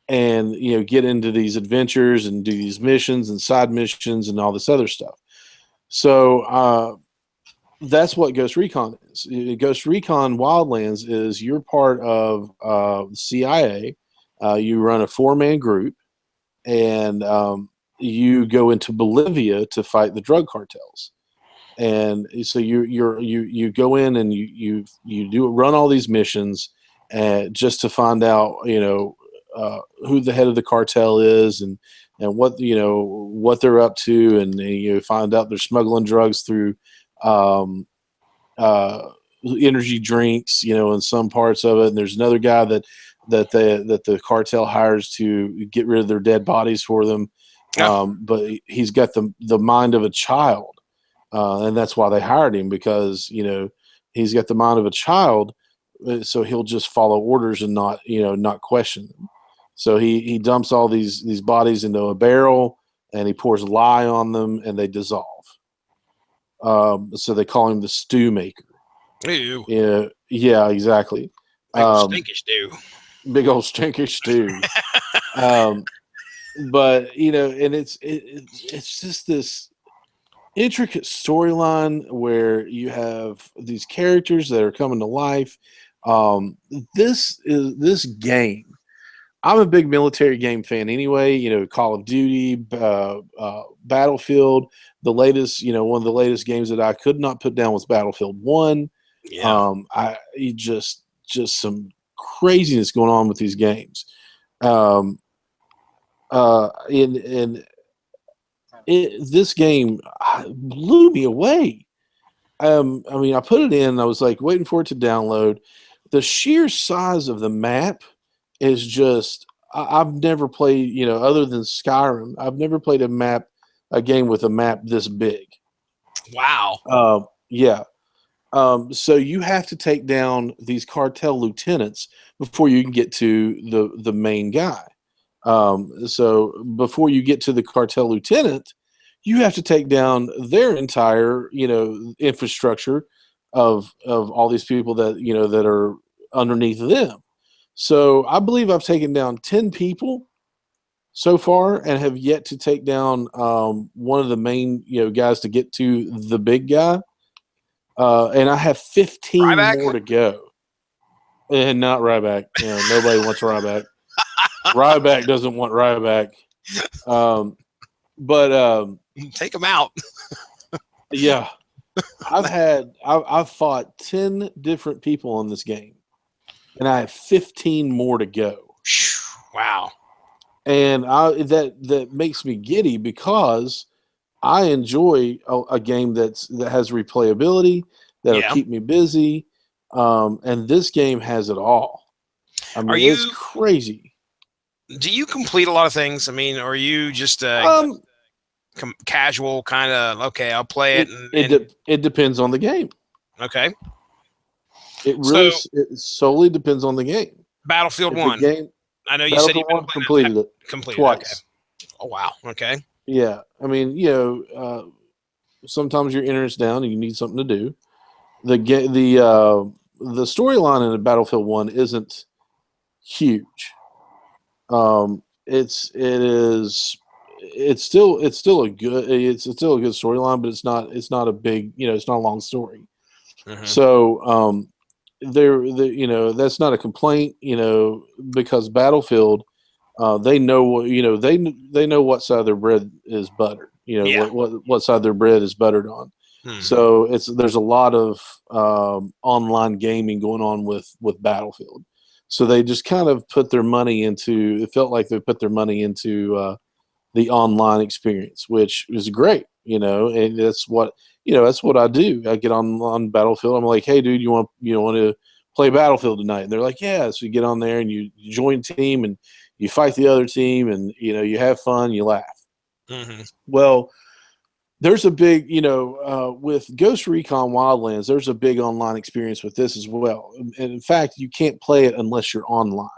and get into these adventures and do these missions and side missions and all this other stuff. So that's what Ghost Recon is. Ghost Recon Wildlands is you're part of CIA. You run a 4-man group, and you go into Bolivia to fight the drug cartels. And so you go in and you run all these missions, just to find out who the head of the cartel is and what what they're up to, and you find out they're smuggling drugs through energy drinks, in some parts of it. And there's another guy that the cartel hires to get rid of their dead bodies for them, but he's got the mind of a child. And that's why they hired him, because he's got the mind of a child, so he'll just follow orders and not question them. So he dumps all these bodies into a barrel, and he pours lye on them, and they dissolve. So they call him the stew maker. Ew. Yeah, exactly. Big old stinky stew. Big old stinky stew. But and it's just this intricate storyline where you have these characters that are coming to life. This game. I'm a big military game fan anyway. Call of Duty, Battlefield. The latest, one of the latest games that I could not put down was Battlefield 1. Yeah. Just some craziness going on with these games. This game blew me away. I put it in. I was like waiting for it to download. The sheer size of the map is just. I've never played, other than Skyrim. I've never played a game with a map this big. Wow. Yeah. So you have to take down these cartel lieutenants before you can get to the main guy. So before you get to the cartel lieutenant, you have to take down their entire, infrastructure of all these people that that are underneath them. So I believe I've taken down 10 people so far, and have yet to take down one of the main guys to get to the big guy. And I have 15 Ryback? more to go. And not Ryback. Nobody wants Ryback. Ryback doesn't want Ryback. But take him out. Yeah, I've fought 10 different people on this game, and I have 15 more to go. Wow. And that makes me giddy, because I enjoy a game that has replayability, that'll keep me busy, and this game has it all. It's crazy. Do you complete a lot of things? Or are you just casual kind of? Okay, I'll play it. It depends on the game. Okay. It solely depends on the game. Battlefield 1. I know you Battlefield said you 1 completed it twice. Okay. Oh wow. Okay. Yeah, I mean, sometimes your internet's down and you need something to do. The storyline in Battlefield One isn't huge. It's still a good storyline, but it's not a big, it's not a long story. Hmm. So that's not a complaint, because Battlefield, they know they know what side their bread is buttered. Yeah. What side their bread is buttered on. Hmm. So there's a lot of online gaming going on with Battlefield. So they just kind of put their money into. It felt like they put their money into the online experience, which is great. And that's what I do. I get on Battlefield. I'm like, hey, dude, you want to play Battlefield tonight? And they're like, yeah. So you get on there and you join team and you fight the other team, and you have fun, you laugh. Hmm. Well, there's a big, with Ghost Recon Wildlands, there's a big online experience with this as well. And in fact, you can't play it unless you're online,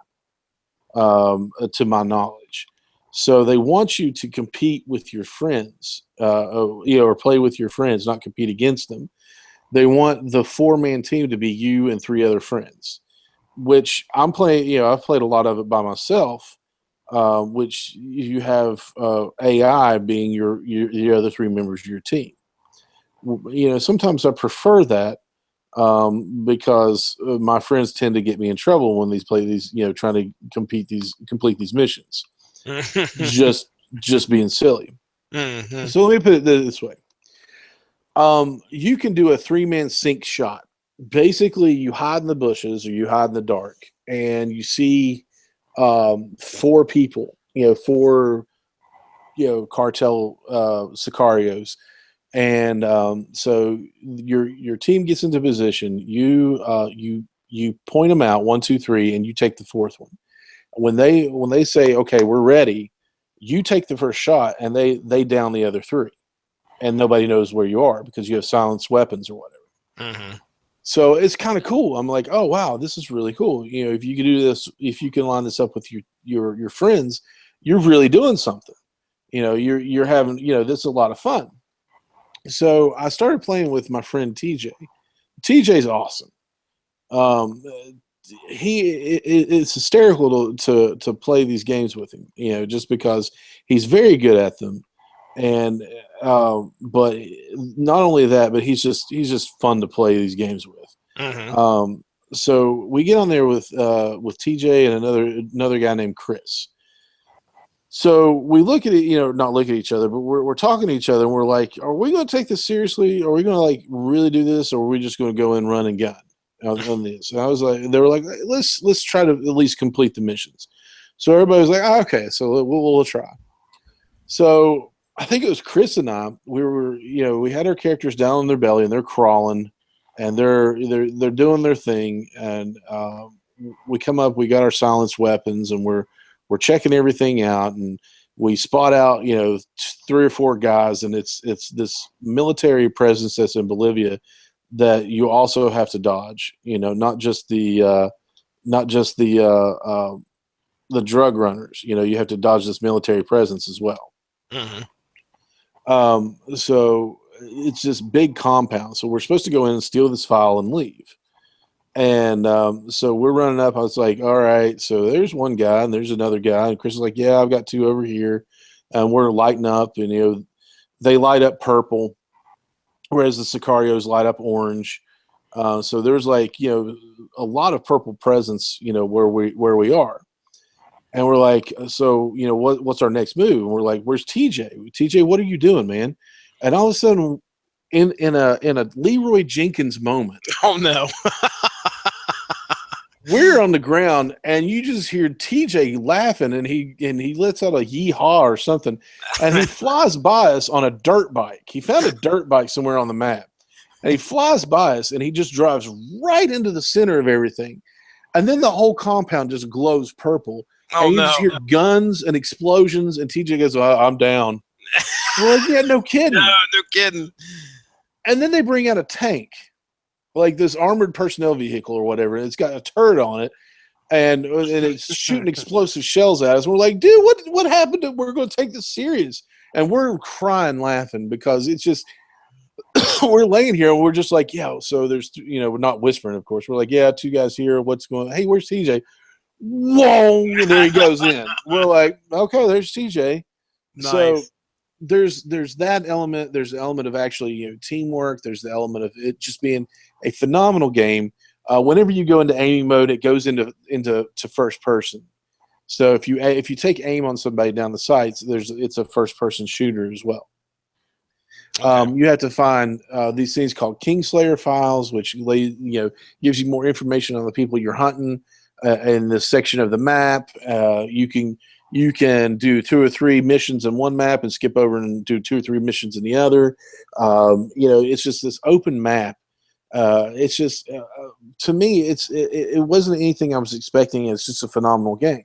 to my knowledge. So they want you to compete with your friends, or play with your friends, not compete against them. They want the 4-man team to be you and 3 other friends, which I'm playing. I've played a lot of it by myself, which you have AI being your other 3 members of your team. Sometimes I prefer that, because my friends tend to get me in trouble when these play these, trying to complete these missions, just just being silly. Hmm. So let me put it this way: you can do a 3-man sync shot. Basically, you hide in the bushes or you hide in the dark, and you see 4 people, 4 cartel sicarios, and so your team gets into position. You point them out 1, 2, 3, and you take the 4th one. When they say, okay, we're ready, you take the first shot, and they down the other 3, and nobody knows where you are because you have silenced weapons or whatever. Hmm. So it's kind of cool. I'm like, oh wow, this is really cool. If you can do this, if you can line this up with your friends, you're really doing something. You're having, this is a lot of fun. So I started playing with my friend TJ. TJ's awesome. Um, it's hysterical to play these games with him. Just because he's very good at them, and but not only that, but he's just fun to play these games with. Hmm. So we get on there with TJ and another guy named Chris. So we look at it, not look at each other, but we're talking to each other, and we're like, "Are we going to take this seriously? Are we going to like really do this, or are we just going to go and run and gun on this?" And I was like, they were like, "Let's try to at least complete the missions." So everybody was like, okay, so we'll try. So I think it was Chris and I. We had our characters down on their belly and they're crawling, and they're doing their thing, and we come up. We got our silenced weapons, and we're checking everything out, and we spot out 3 or 4 guys, and it's this military presence that's in Bolivia that you also have to dodge. Not just the drug runners. You have to dodge this military presence as well. Hmm. So it's this big compound. So we're supposed to go in and steal this file and leave. And so we're running up. I was like, all right, so there's one guy and there's another guy. And Chris is like, yeah, I've got 2 over here. And we're lighting up, and they light up purple, whereas the Sicarios light up orange. So there's like, a lot of purple presence, where we are. And we're like, so what's our next move? And we're like, where's TJ? TJ, what are you doing, man? And all of a sudden, in a Leroy Jenkins moment, Oh no. we're on the ground, and you just hear TJ laughing, and he lets out a yeehaw or something, and he flies by us on a dirt bike. He found a dirt bike somewhere on the map, and he flies by us, and he just drives right into the center of everything, and then the whole compound just glows purple, Oh and you no. just hear guns and explosions, and TJ goes, I'm down. We're like, yeah, no No, kidding. no kidding. And then they bring out a tank, like this armored personnel vehicle or whatever, and it's got a turret on it, and it's shooting explosive shells at us. We're like, dude, what happened? We're going to take this serious. and we're crying laughing because it's just we're laying here and we're just like, yeah. So there's, we're not whispering, of course. We're like, yeah, two guys here. What's going on? Hey, where's TJ? Whoa, and there he goes in. We're like, okay, there's TJ. So Nice. there's that element. There's the element of actually teamwork. There's the element of it just being a phenomenal game. Whenever you go into aiming mode, it goes into first person. So if you take aim on somebody down the sights, it's a first person shooter as well. Okay. You have to find these things called Kingslayer files, which gives you more information on the people you're hunting in this section of the map. You can do 2 or 3 missions in one map and skip over and do 2 or 3 missions in the other. It's just this open map. It's just to me, it wasn't anything I was expecting. It's just a phenomenal game.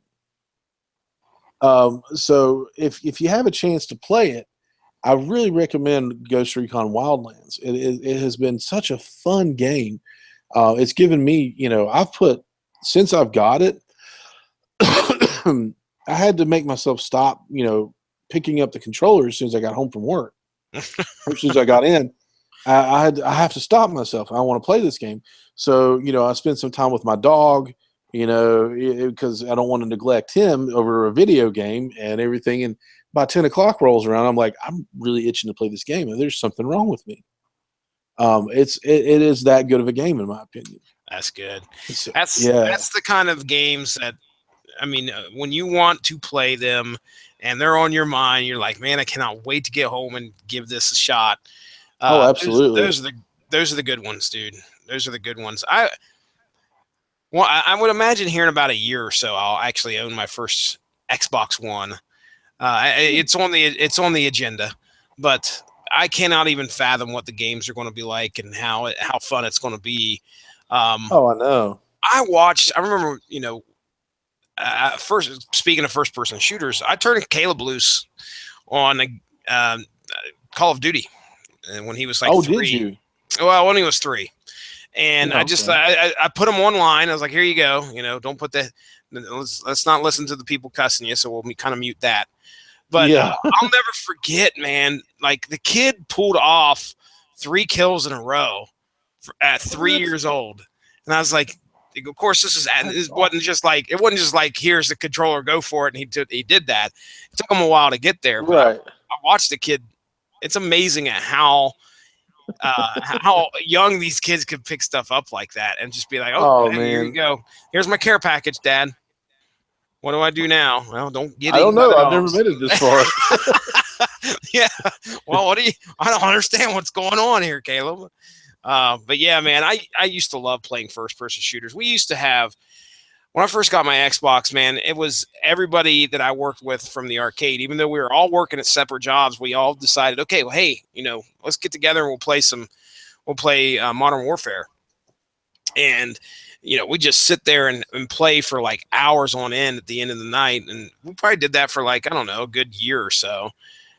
So if you have a chance to play it, I really recommend Ghost Recon Wildlands. It has been such a fun game. It's given me, since I've got it, I had to make myself stop, picking up the controller as soon as I got home from work. As soon as I got in, I have to stop myself. I want to play this game. So, I spent some time with my dog, because I don't want to neglect him over a video game and everything. And by 10 o'clock rolls around, I'm like, I'm really itching to play this game, and there's something wrong with me. It is that good of a game, in my opinion. That's good. So, That's the kind of games that, when you want to play them and they're on your mind, you're like, man, I cannot wait to get home and give this a shot. absolutely. Those are the good ones, dude. Those are the good ones. I would imagine here in about a year or so, I'll actually own my first Xbox One. It's on the agenda, but I cannot even fathom what the games are going to be like and how fun it's going to be. I know. I remember, first, speaking of first person shooters, I turned Caleb loose on Call of Duty, and when he was like 3. Did you? Well, when he was 3. And Oh, I put him online. I was like, here you go. Don't put that. Let's not listen to the people cussing you. So we'll kind of mute that. But yeah. I'll never forget, man. Like, the kid pulled off 3 kills in a row at 3 years old, and I was like, of course, it wasn't just like here's the controller, go for it, and he did that. It took him a while to get there, but Right. I watched the kid. It's amazing at how young these kids could pick stuff up like that and just be like, oh man, here you go. Here's my care package, Dad. What do I do now? Well, don't get. I don't know. I've never made it this far. Yeah. Well, I don't understand what's going on here, Caleb. But yeah, man, I used to love playing first person shooters. We used to have, when I first got my Xbox, man, it was everybody that I worked with from the arcade. Even though we were all working at separate jobs, we all decided, okay, well, hey, let's get together and we'll play Modern Warfare. And, we just sit there and play for like hours on end at the end of the night. And we probably did that for like, I don't know, a good year or so.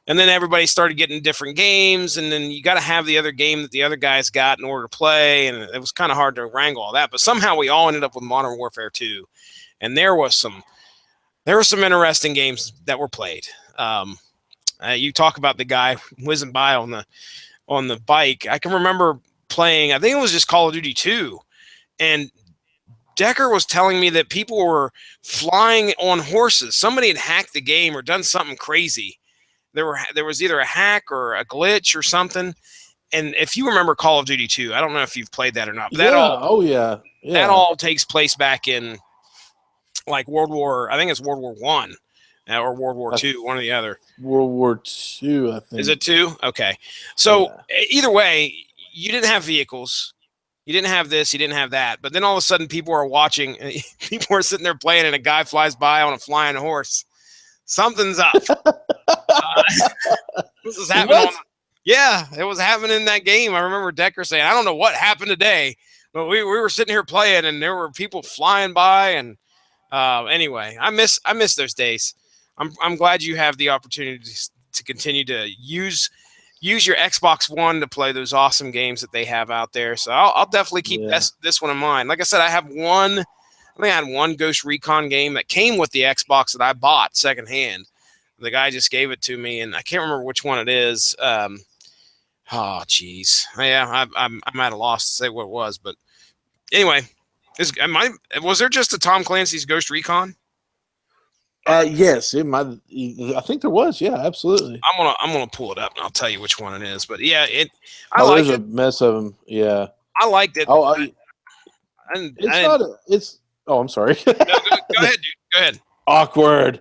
And then everybody started getting different games, and then you got to have the other game that the other guys got in order to play, and it was kind of hard to wrangle all that. But somehow we all ended up with Modern Warfare 2, and there were some interesting games that were played. You talk about the guy whizzing by on the bike. I can remember playing, I think it was just Call of Duty 2, and Decker was telling me that people were flying on horses. Somebody had hacked the game or done something crazy. There was either a hack or a glitch or something. And if you remember Call of Duty 2, I don't know if you've played that or not. But that all takes place back in like World War I or World War II, one or the other. World War II, I think. Is it 2? Okay. So either way, you didn't have vehicles. You didn't have this, you didn't have that. But then all of a sudden people are watching, people are sitting there playing, and a guy flies by on a flying horse. Something's up. This is happening. It was happening in that game. I remember Decker saying, I don't know what happened today, but we were sitting here playing, and there were people flying by. And anyway, I miss those days. I'm glad you have the opportunity to continue to use your Xbox One to play those awesome games that they have out there. So I'll definitely keep this one in mind. Like I said, I had one Ghost Recon game that came with the Xbox that I bought secondhand. The guy just gave it to me, and I can't remember which one it is. Oh, jeez. Yeah, I'm at a loss to say what it was, but anyway, was there just a Tom Clancy's Ghost Recon? Yes, it might. I think there was. Yeah, absolutely. I'm gonna pull it up and I'll tell you which one it is. But yeah, I Oh, liked there's it. a mess of them. Yeah. I liked it. Oh, I not. It's. Oh, I'm sorry. no, go ahead, dude. Go ahead. Awkward.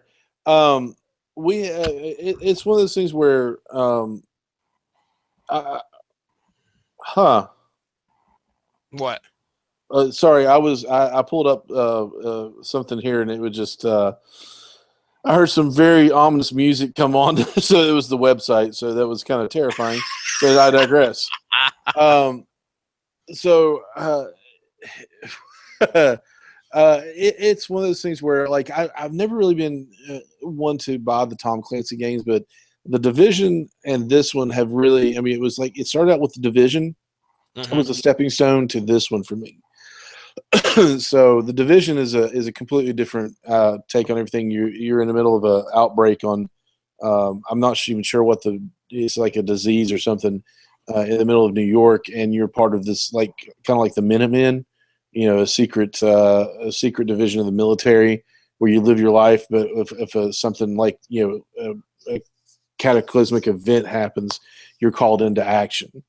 It's one of those things where huh. What? Sorry, I pulled up something here and it would just I heard some very ominous music come on, so it was the website, so that was kind of terrifying. But I digress. So it's one of those things where, like, I've never really been one to buy the Tom Clancy games, but the Division and this one have really. I mean, it was like it started out with the Division. It was a stepping stone to this one for me. So the Division is a completely different take on everything. You're in the middle of an outbreak on. I'm not even sure what it's like a disease or something in the middle of New York, and you're part of this like kind of like the Minutemen, a secret division of the military where you live your life, but if something like a cataclysmic event happens, you're called into action.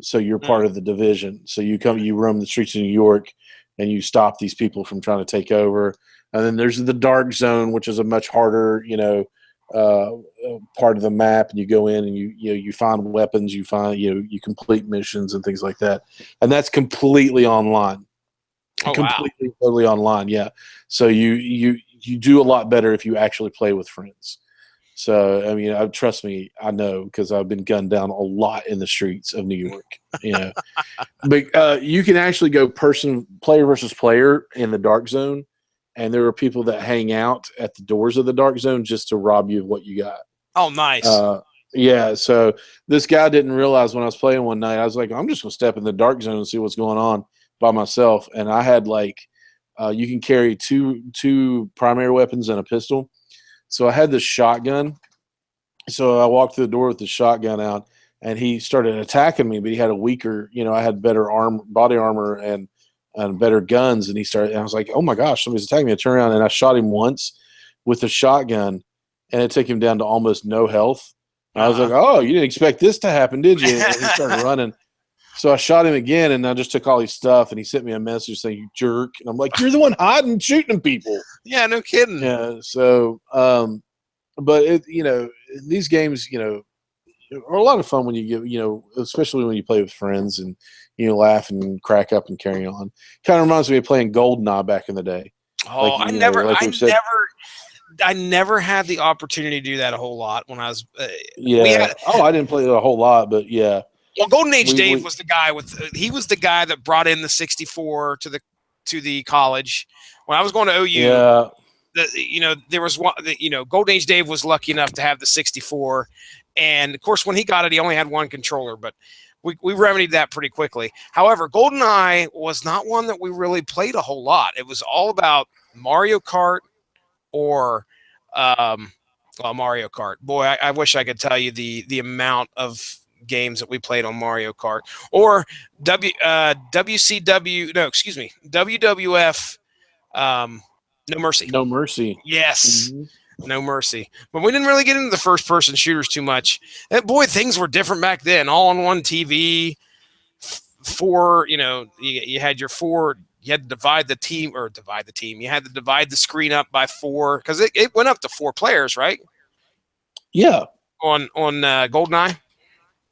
So you're part of the Division. So you roam the streets of New York, and you stop these people from trying to take over. And then there's the Dark Zone, which is a much harder, part of the map. And you go in and you find weapons, you complete missions and things like that. And that's completely online. Oh, completely, wow. Totally online. Yeah. So you do a lot better if you actually play with friends. So, I mean, trust me, I know, because I've been gunned down a lot in the streets of New York, But you can actually go player versus player in the Dark Zone, and there are people that hang out at the doors of the Dark Zone just to rob you of what you got. Oh, nice. Yeah, so this guy didn't realize when I was playing one night, I was like, I'm just going to step in the Dark Zone and see what's going on by myself. And I had, you can carry two primary weapons and a pistol. So I had this shotgun. So I walked through the door with the shotgun out, and he started attacking me, but he had a weaker, I had better body armor and better guns. And I was like, oh my gosh, somebody's attacking me. I turned around and I shot him once with the shotgun, and it took him down to almost no health. I was like, oh, you didn't expect this to happen, did you? And he started running. So I shot him again, and I just took all his stuff, and he sent me a message saying, you jerk. And I'm like, you're the one hiding, shooting people. Yeah, no kidding. Yeah. So, but these games, are a lot of fun when you get, especially when you play with friends and, laugh and crack up and carry on. Kind of reminds me of playing GoldenEye back in the day. Oh, I never had the opportunity to do that a whole lot when I was. I didn't play it a whole lot, but yeah. Well, Golden Age Dave was the guy he was the guy that brought in the 64 to the college. When I was going to OU, yeah. There was one, Golden Age Dave was lucky enough to have the 64. And of course, when he got it, he only had one controller, but we remedied that pretty quickly. However, GoldenEye was not one that we really played a whole lot. It was all about Mario Kart or Mario Kart. Boy, I wish I could tell you the amount of games that we played on Mario Kart or WWF. No Mercy. No Mercy. Yes. Mm-hmm. No Mercy. But we didn't really get into the first-person shooters too much. And boy, things were different back then. All on one TV. You had your four. You had to divide the team. You had to divide the screen up by four because it went up to 4 players, right? Yeah. On GoldenEye.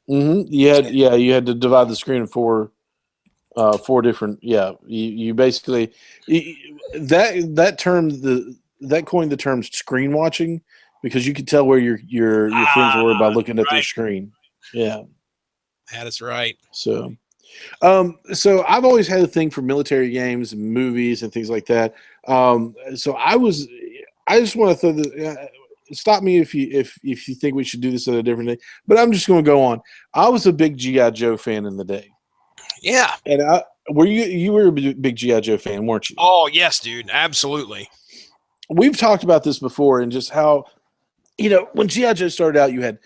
Mm-hmm. You had to divide the screen in 4 different. Yeah. You basically that coined the term screen watching because you could tell where your friends were by looking at their screen. Yeah. That is right. So I've always had a thing for military games and movies and things like that. So I just want to throw stop me if you think we should do this at a different day, but I'm just going to go on. I was a big G.I. Joe fan in the day. Yeah. And you were a big G.I. Joe fan, weren't you? Oh, yes, dude. Absolutely. We've talked about this before and just how when GI Joe started out, you had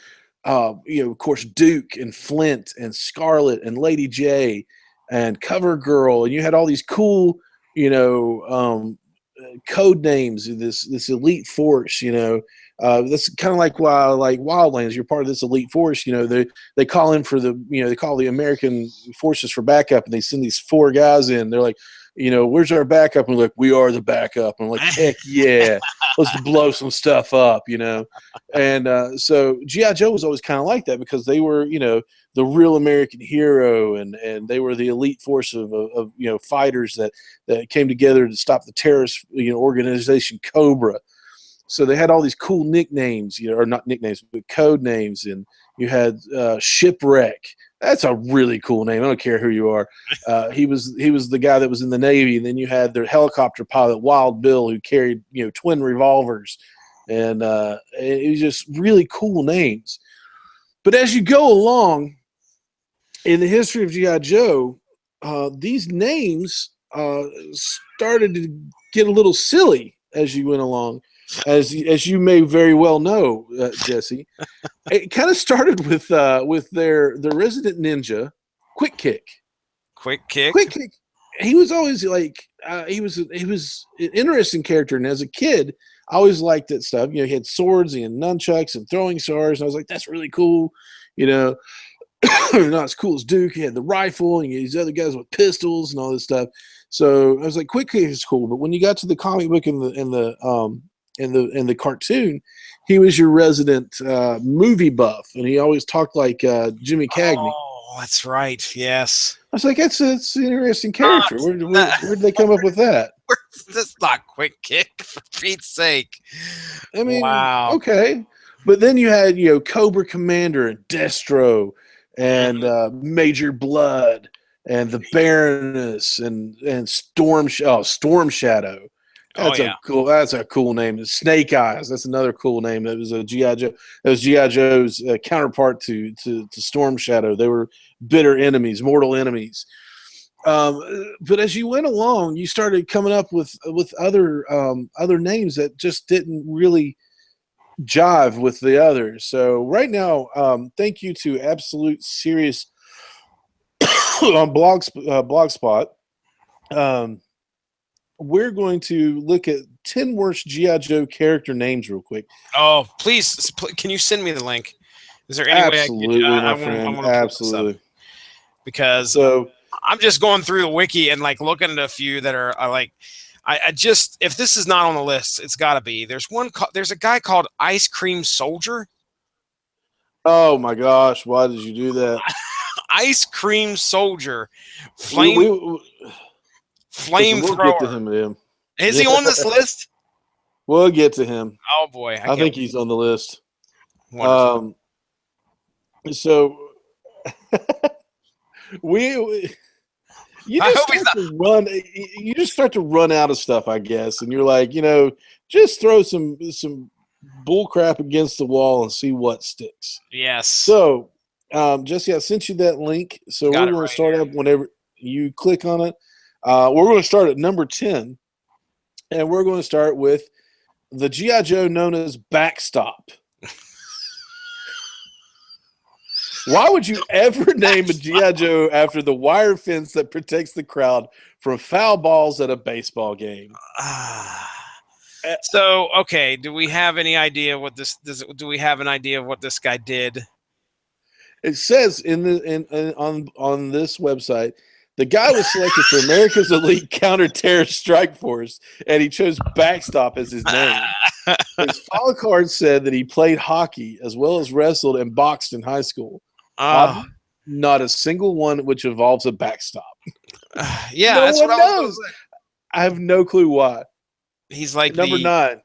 of course, Duke and Flint and Scarlet and Lady J and Cover Girl, and you had all these cool, code names. This elite force, that's kind of like Wildlands. You're part of this elite force. They call in for they call the American forces for backup, and they send these 4 guys in. They're like, where's our backup? And we're like, we are the backup. And I'm like, heck yeah, let's blow some stuff up, And so G.I. Joe was always kind of like that because they were, the real American hero, and they were the elite force of fighters that came together to stop the terrorist organization Cobra. So they had all these cool nicknames, or not nicknames, but code names. And you had Shipwreck. That's a really cool name. I don't care who you are. He was the guy that was in the Navy. And then you had their helicopter pilot, Wild Bill, who carried twin revolvers, and it was just really cool names. But as you go along in the history of GI Joe, these names started to get a little silly as you went along. As you may very well know, Jesse, it kind of started with their resident ninja, Quick Kick. Quick Kick. He was always like he was an interesting character, and as a kid, I always liked that stuff. He had swords and nunchucks and throwing stars, and I was like, that's really cool. Not as cool as Duke. He had the rifle, and these other guys with pistols and all this stuff. So I was like, Quick Kick is cool. But when you got to the comic book and the cartoon, he was your resident movie buff, and he always talked like Jimmy Cagney. Oh, that's right. Yes. I was like, that's an interesting character. Where did they come up with that? That's not Quick Kick, for Pete's sake. I mean, wow. Okay. But then you had, Cobra Commander and Destro and Major Blood and the Baroness and Storm Shadow. That's a cool name. Snake Eyes. That's another cool name. That was a GI Joe. That was GI Joe's counterpart to Storm Shadow. They were bitter enemies, mortal enemies. But as you went along, you started coming up with other names that just didn't really jive with the others. So right now, thank you to Absolute Serious on Blogspot. We're going to look at 10 worst G.I. Joe character names real quick. Oh, please, can you send me the link? Is there any way I can Absolutely. Because I'm just going through the wiki and looking at a few that are I just, if this is not on the list, it's got to be. There's a guy called Ice Cream Soldier. Oh my gosh, why did you do that? Ice Cream Soldier. Flamethrower. We'll get to him. Is he on this list? We'll get to him. Oh boy, I think he's on the list. Wonderful. So you just start to run out of stuff, I guess, and you're like, just throw some bull crap against the wall and see what sticks. Yes. So, Jesse, I sent you that link. So we're going to start up whenever you click on it. We're going to start at number 10, and we're going to start with the G.I. Joe known as Backstop. Why would you ever name a G.I. Joe after the wire fence that protects the crowd from foul balls at a baseball game? So, okay, do we have any idea what do we have an idea of what this guy did? It says on this website, the guy was selected for America's Elite Counter-Terrorist Strike Force, and he chose Backstop as his name. His file card said that he played hockey as well as wrestled and boxed in high school. Not a single one which involves a backstop. Yeah, that's what I was. I have no clue why. He's like number 9,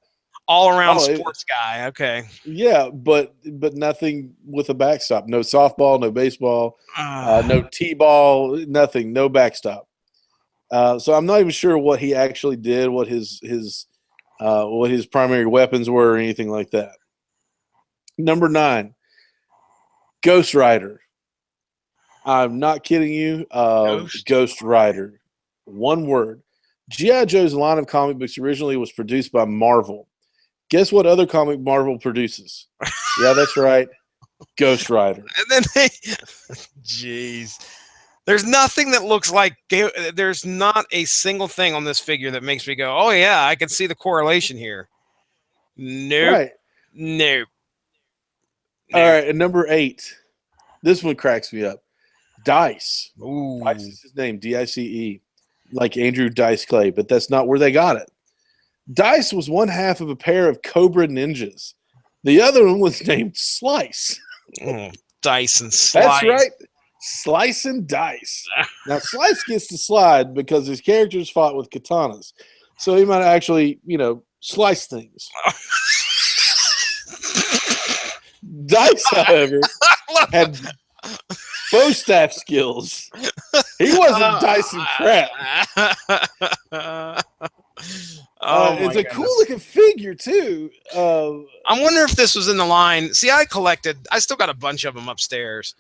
all-around sports guy. Okay. Yeah, but nothing with a backstop. No softball, no baseball, no t-ball, nothing. No backstop. So I'm not even sure what he actually did, what his primary weapons were, or anything like that. Number 9. Ghost Rider. I'm not kidding you. Ghost Rider. One word. G.I. Joe's line of comic books originally was produced by Marvel. Guess what other comic Marvel produces? Yeah, that's right. Ghost Rider. And then jeez. There's nothing that looks like, there's not a single thing on this figure that makes me go, oh yeah, I can see the correlation here. Nope. Right. Nope. All right, and number 8. This one cracks me up. Dice. Ooh. Dice is his name, D-I-C-E. Like Andrew Dice Clay, but that's not where they got it. Dice was one half of a pair of Cobra Ninjas. The other one was named Slice. Dice and Slice. That's right. Slice and Dice. Now, Slice gets to slide because his characters fought with katanas. So he might actually, slice things. Dice, however, had bow staff skills. He wasn't dicing crap. It's a cool looking figure too. I wonder if this was in the line. See, I still got a bunch of them upstairs.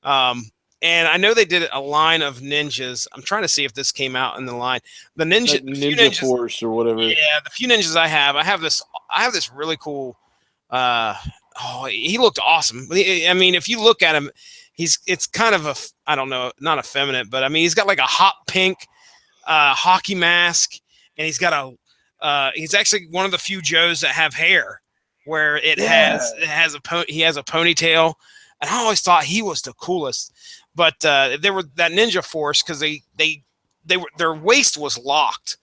And I know they did a line of ninjas. I'm trying to see if this came out in the line. The Ninja Force or whatever. Yeah, the few ninjas I have this really cool. He looked awesome. I mean, if you look at him, it's kind of I don't know, not effeminate, but I mean, he's got like a hot pink hockey mask, and he's got he's actually one of the few Joes that have hair where he has a ponytail. And I always thought he was the coolest, but they were that Ninja Force because their waist was locked.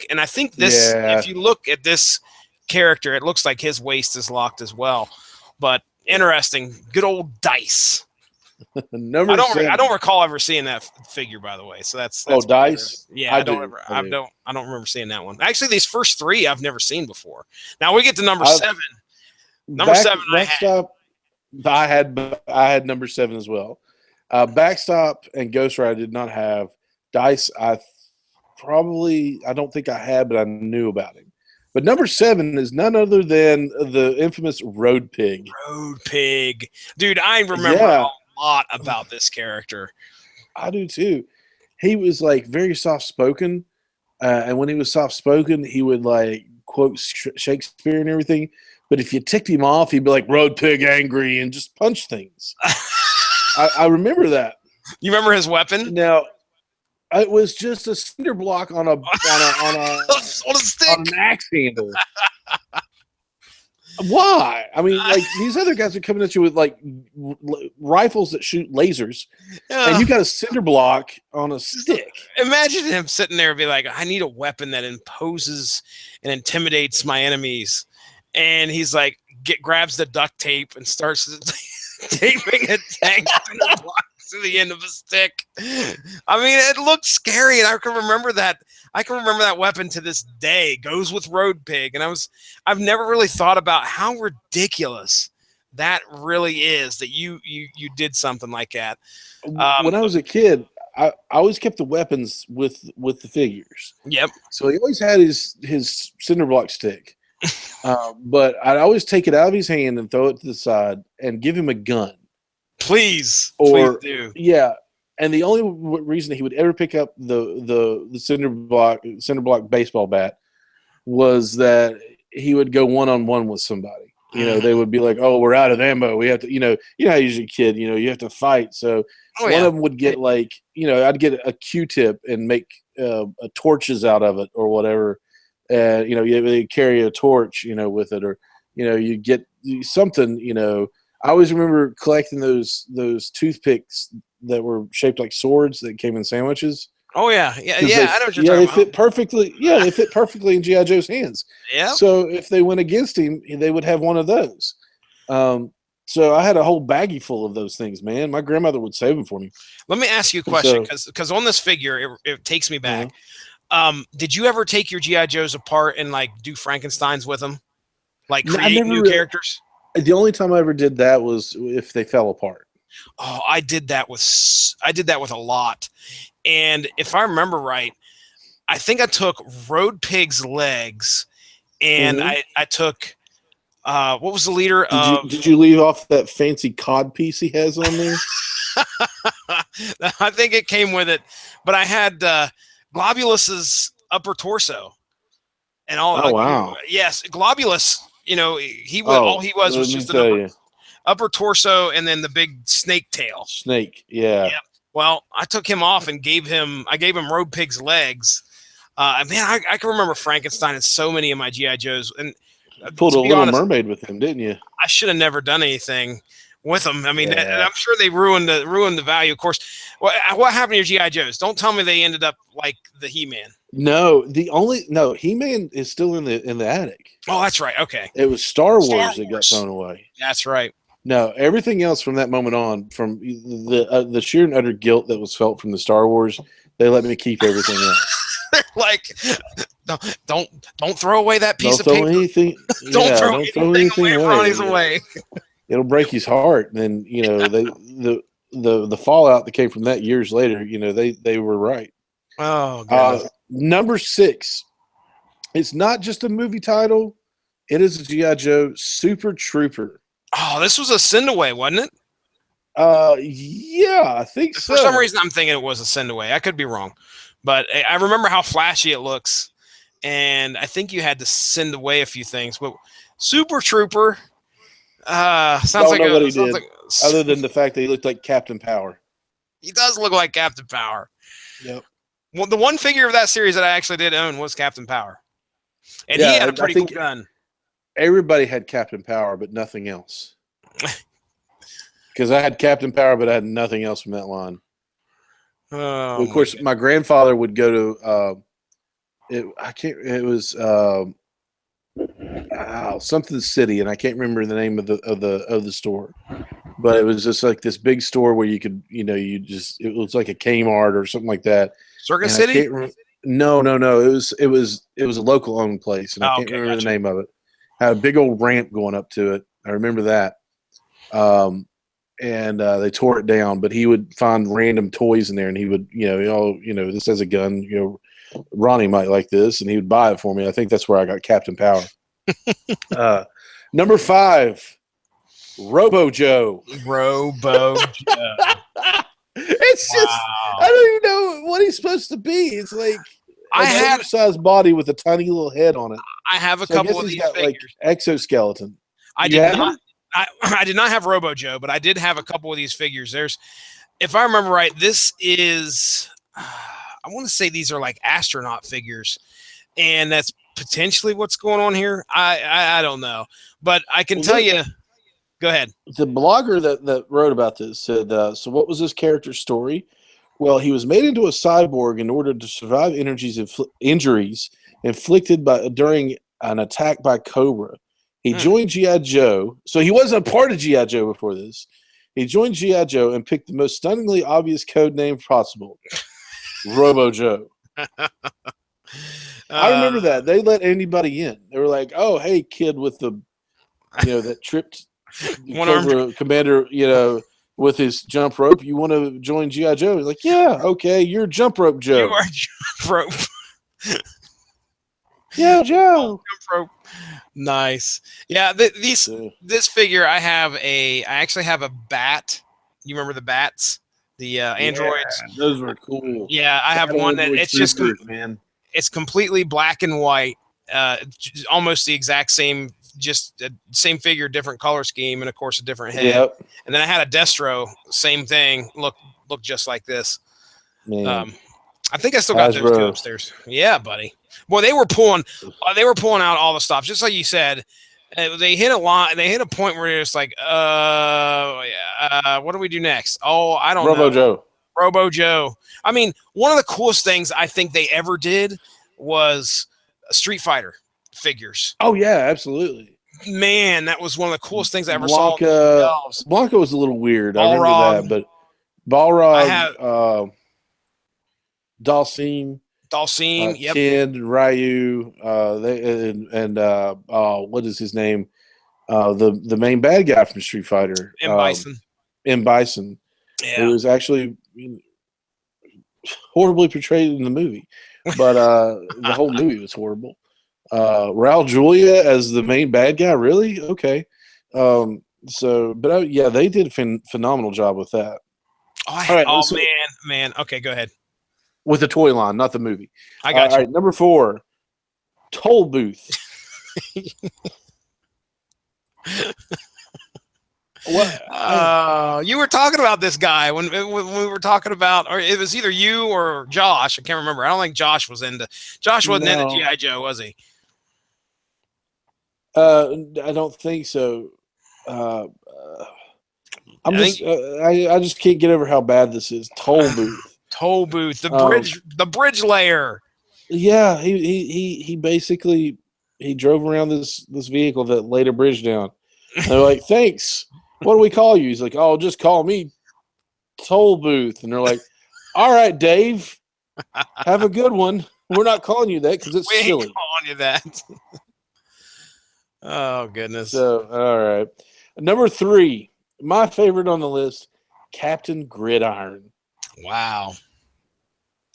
And I think this, if you look at this character, it looks like his waist is locked as well. But interesting, good old Dice. I don't recall ever seeing that figure, by the way. So that's Dice. Yeah, I don't remember seeing that one. Actually, these first 3 I've never seen before. Now we get to number 7. Number 7, I had number 7 as well. Backstop and Ghost Rider did not have. Dice, I don't think I had, but I knew about him. But number 7 is none other than the infamous Road Pig. Road Pig. Dude, I remember a lot about this character. I do too. He was very soft-spoken. And when he was soft-spoken, he would quote Shakespeare and everything. But if you ticked him off, he'd be like, Road Pig angry, and just punch things. I remember that. You remember his weapon? Now, it was just a cinder block on a stick. On an axe handle. Why? I mean, these other guys are coming at you with rifles that shoot lasers, and you got a cinder block on a stick. Imagine him sitting there and be like, I need a weapon that imposes and intimidates my enemies. And he's like, grabs the duct tape and starts taping a tank to the end of a stick. I mean, it looked scary, and I can remember that. I can remember that weapon to this day. Goes with Road Pig, and I've never really thought about how ridiculous that really is that you did something like that. When I was a kid, I always kept the weapons with the figures. Yep. So he always had his cinder block stick. But I'd always take it out of his hand and throw it to the side and give him a gun. Please do. Yeah. And the only reason he would ever pick up the cinder block baseball bat was that he would go one-on-one with somebody. They would be like, "Oh, we're out of ammo. We have to." How you're a kid. You have to fight. So one of them would get I'd get a Q-tip and make torches out of it or whatever. You carry a torch, with it, or you get something. I always remember collecting those toothpicks that were shaped like swords that came in sandwiches. Oh yeah. I know what you're talking about. Fit perfectly. Yeah, they fit perfectly in G.I. Joe's hands. Yeah. So if they went against him, they would have one of those. So I had a whole baggie full of those things, man. My grandmother would save them for me. Let me ask you a question, because on this figure, it takes me back. Did you ever take your G.I. Joes apart and do Frankensteins with them? Create new characters? The only time I ever did that was if they fell apart. Oh, I did that with a lot. And if I remember right, I think I took Road Pig's legs, and I took what was the leader of? Did you leave off that fancy cod piece he has on there? I think it came with it, but I had Globulus's upper torso and all. Oh wow! Yes, Globulus. you know, he was all he was just an upper torso and then the big snake tail. Snake, yeah. Yep. Well, I took him off and gave him Road Pig's legs. Man, I can remember Frankenstein and so many of my GI Joes, and pulled a Little Mermaid with him, didn't you? I should have never done anything with them. I mean, I'm sure they ruined the value. Of course, what happened to your GI Joes? Don't tell me they ended up like the He-Man. No, He-Man is still in the attic. Oh, that's right. Okay, it was Star Wars that got thrown away. That's right. No, everything else from that moment on, from the sheer and utter guilt that was felt from the Star Wars, they let me keep everything else. Like, don't throw away that piece of paper. Anything, don't throw anything away. It'll break his heart. And then, you know, the fallout that came from that years later, you know, they were right. Oh, God. Number 6. It's not just a movie title. It is a G.I. Joe Super Trooper. Oh, this was a send-away, wasn't it? Yeah, I think so. For some reason, I'm thinking it was a send-away. I could be wrong. But I remember how flashy it looks. And I think you had to send away a few things. But Super Trooper sounds like what he did, other than the fact that he looked like Captain Power. He does look like Captain Power. Yep. Well, the one figure of that series that I actually did own was Captain Power. And he had a pretty cool gun. Everybody had Captain Power, but nothing else. Because I had Captain Power, but I had nothing else from that line. Oh, of course, my grandfather would go to it was something city, and I can't remember the name of the store, but it was just like this big store where you could, you know, it was like a Kmart or something like that. Circus City? No. It was a local owned place, and I can't remember the name of it. Had a big old ramp going up to it. I remember that. And they tore it down, but he would find random toys in there, and he would, this has a gun, Ronnie might like this, and he would buy it for me. I think that's where I got Captain Power. Number 5, Robo Joe. Robo Joe. It's just, I don't even know what he's supposed to be. It's like an oversized body with a tiny little head on it. I have a couple of these figures. Like exoskeleton. I did not have Robo Joe, but I did have a couple of these figures. If I remember right, this is, I want to say these are like astronaut figures, and that's potentially what's going on here. I don't know, but I can tell you. Go ahead. The blogger that wrote about this said, so what was this character's story? Well, he was made into a cyborg in order to survive injuries inflicted during an attack by Cobra. He joined G.I. Joe. So he wasn't a part of G.I. Joe before this. He joined G.I. Joe and picked the most stunningly obvious code name possible, Robo Joe. I remember that. They let anybody in. They were like, oh, hey, kid with the, that tripped Cobra commander, with his jump rope. You want to join G.I. Joe? He's like, yeah, okay, you're Jump Rope Joe. You are Jump Rope. Yeah, Joe. Jump Rope. Nice. Yeah, this figure, I actually have a bat. You remember the bats? The androids? Yeah, those were cool. Yeah, I have one that it's just, man. It's completely black and white, almost the exact same, just same figure, different color scheme, and of course a different head. Yep. And then I had a Destro, same thing, looked just like this. Man. I think I still got those two upstairs. Yeah, buddy. Boy, they were pulling out all the stops, just like you said. They hit a line. They hit a point where you're just like, what do we do next? Oh, I don't know. Robo Joe. I mean, one of the coolest things I think they ever did was Street Fighter figures. Oh yeah, absolutely. Man, that was one of the coolest things I ever saw. Blanca was a little weird. I remember that, but Balrog, Dalsim, yep. Kid, Ryu, what is his name? The main bad guy from Street Fighter, M. Bison. Yeah. It was actually horribly portrayed in the movie, but the whole movie was horrible. Raul Julia as the main bad guy, really? Okay. They did a phenomenal job with that. Man. Okay, go ahead. With the toy line, not the movie. I got you. All right, number 4, Toll Booth. What? You were talking about this guy when we were talking about, or it was either you or Josh. I can't remember. I don't think Josh wasn't into GI Joe, was he? I don't think so. Uh, I think I just can't get over how bad this is. Toll booth. Toll booth, the bridge layer. Yeah, he basically he drove around this vehicle that laid a bridge down. And they're like, "Thanks. What do we call you?" He's like, "Oh, just call me Toll Booth." And they're like, "All right, Dave, have a good one. We're not calling you that because it's we silly." Ain't calling you that. Oh goodness. So, all right, number 3, my favorite on the list, Captain Gridiron. Wow.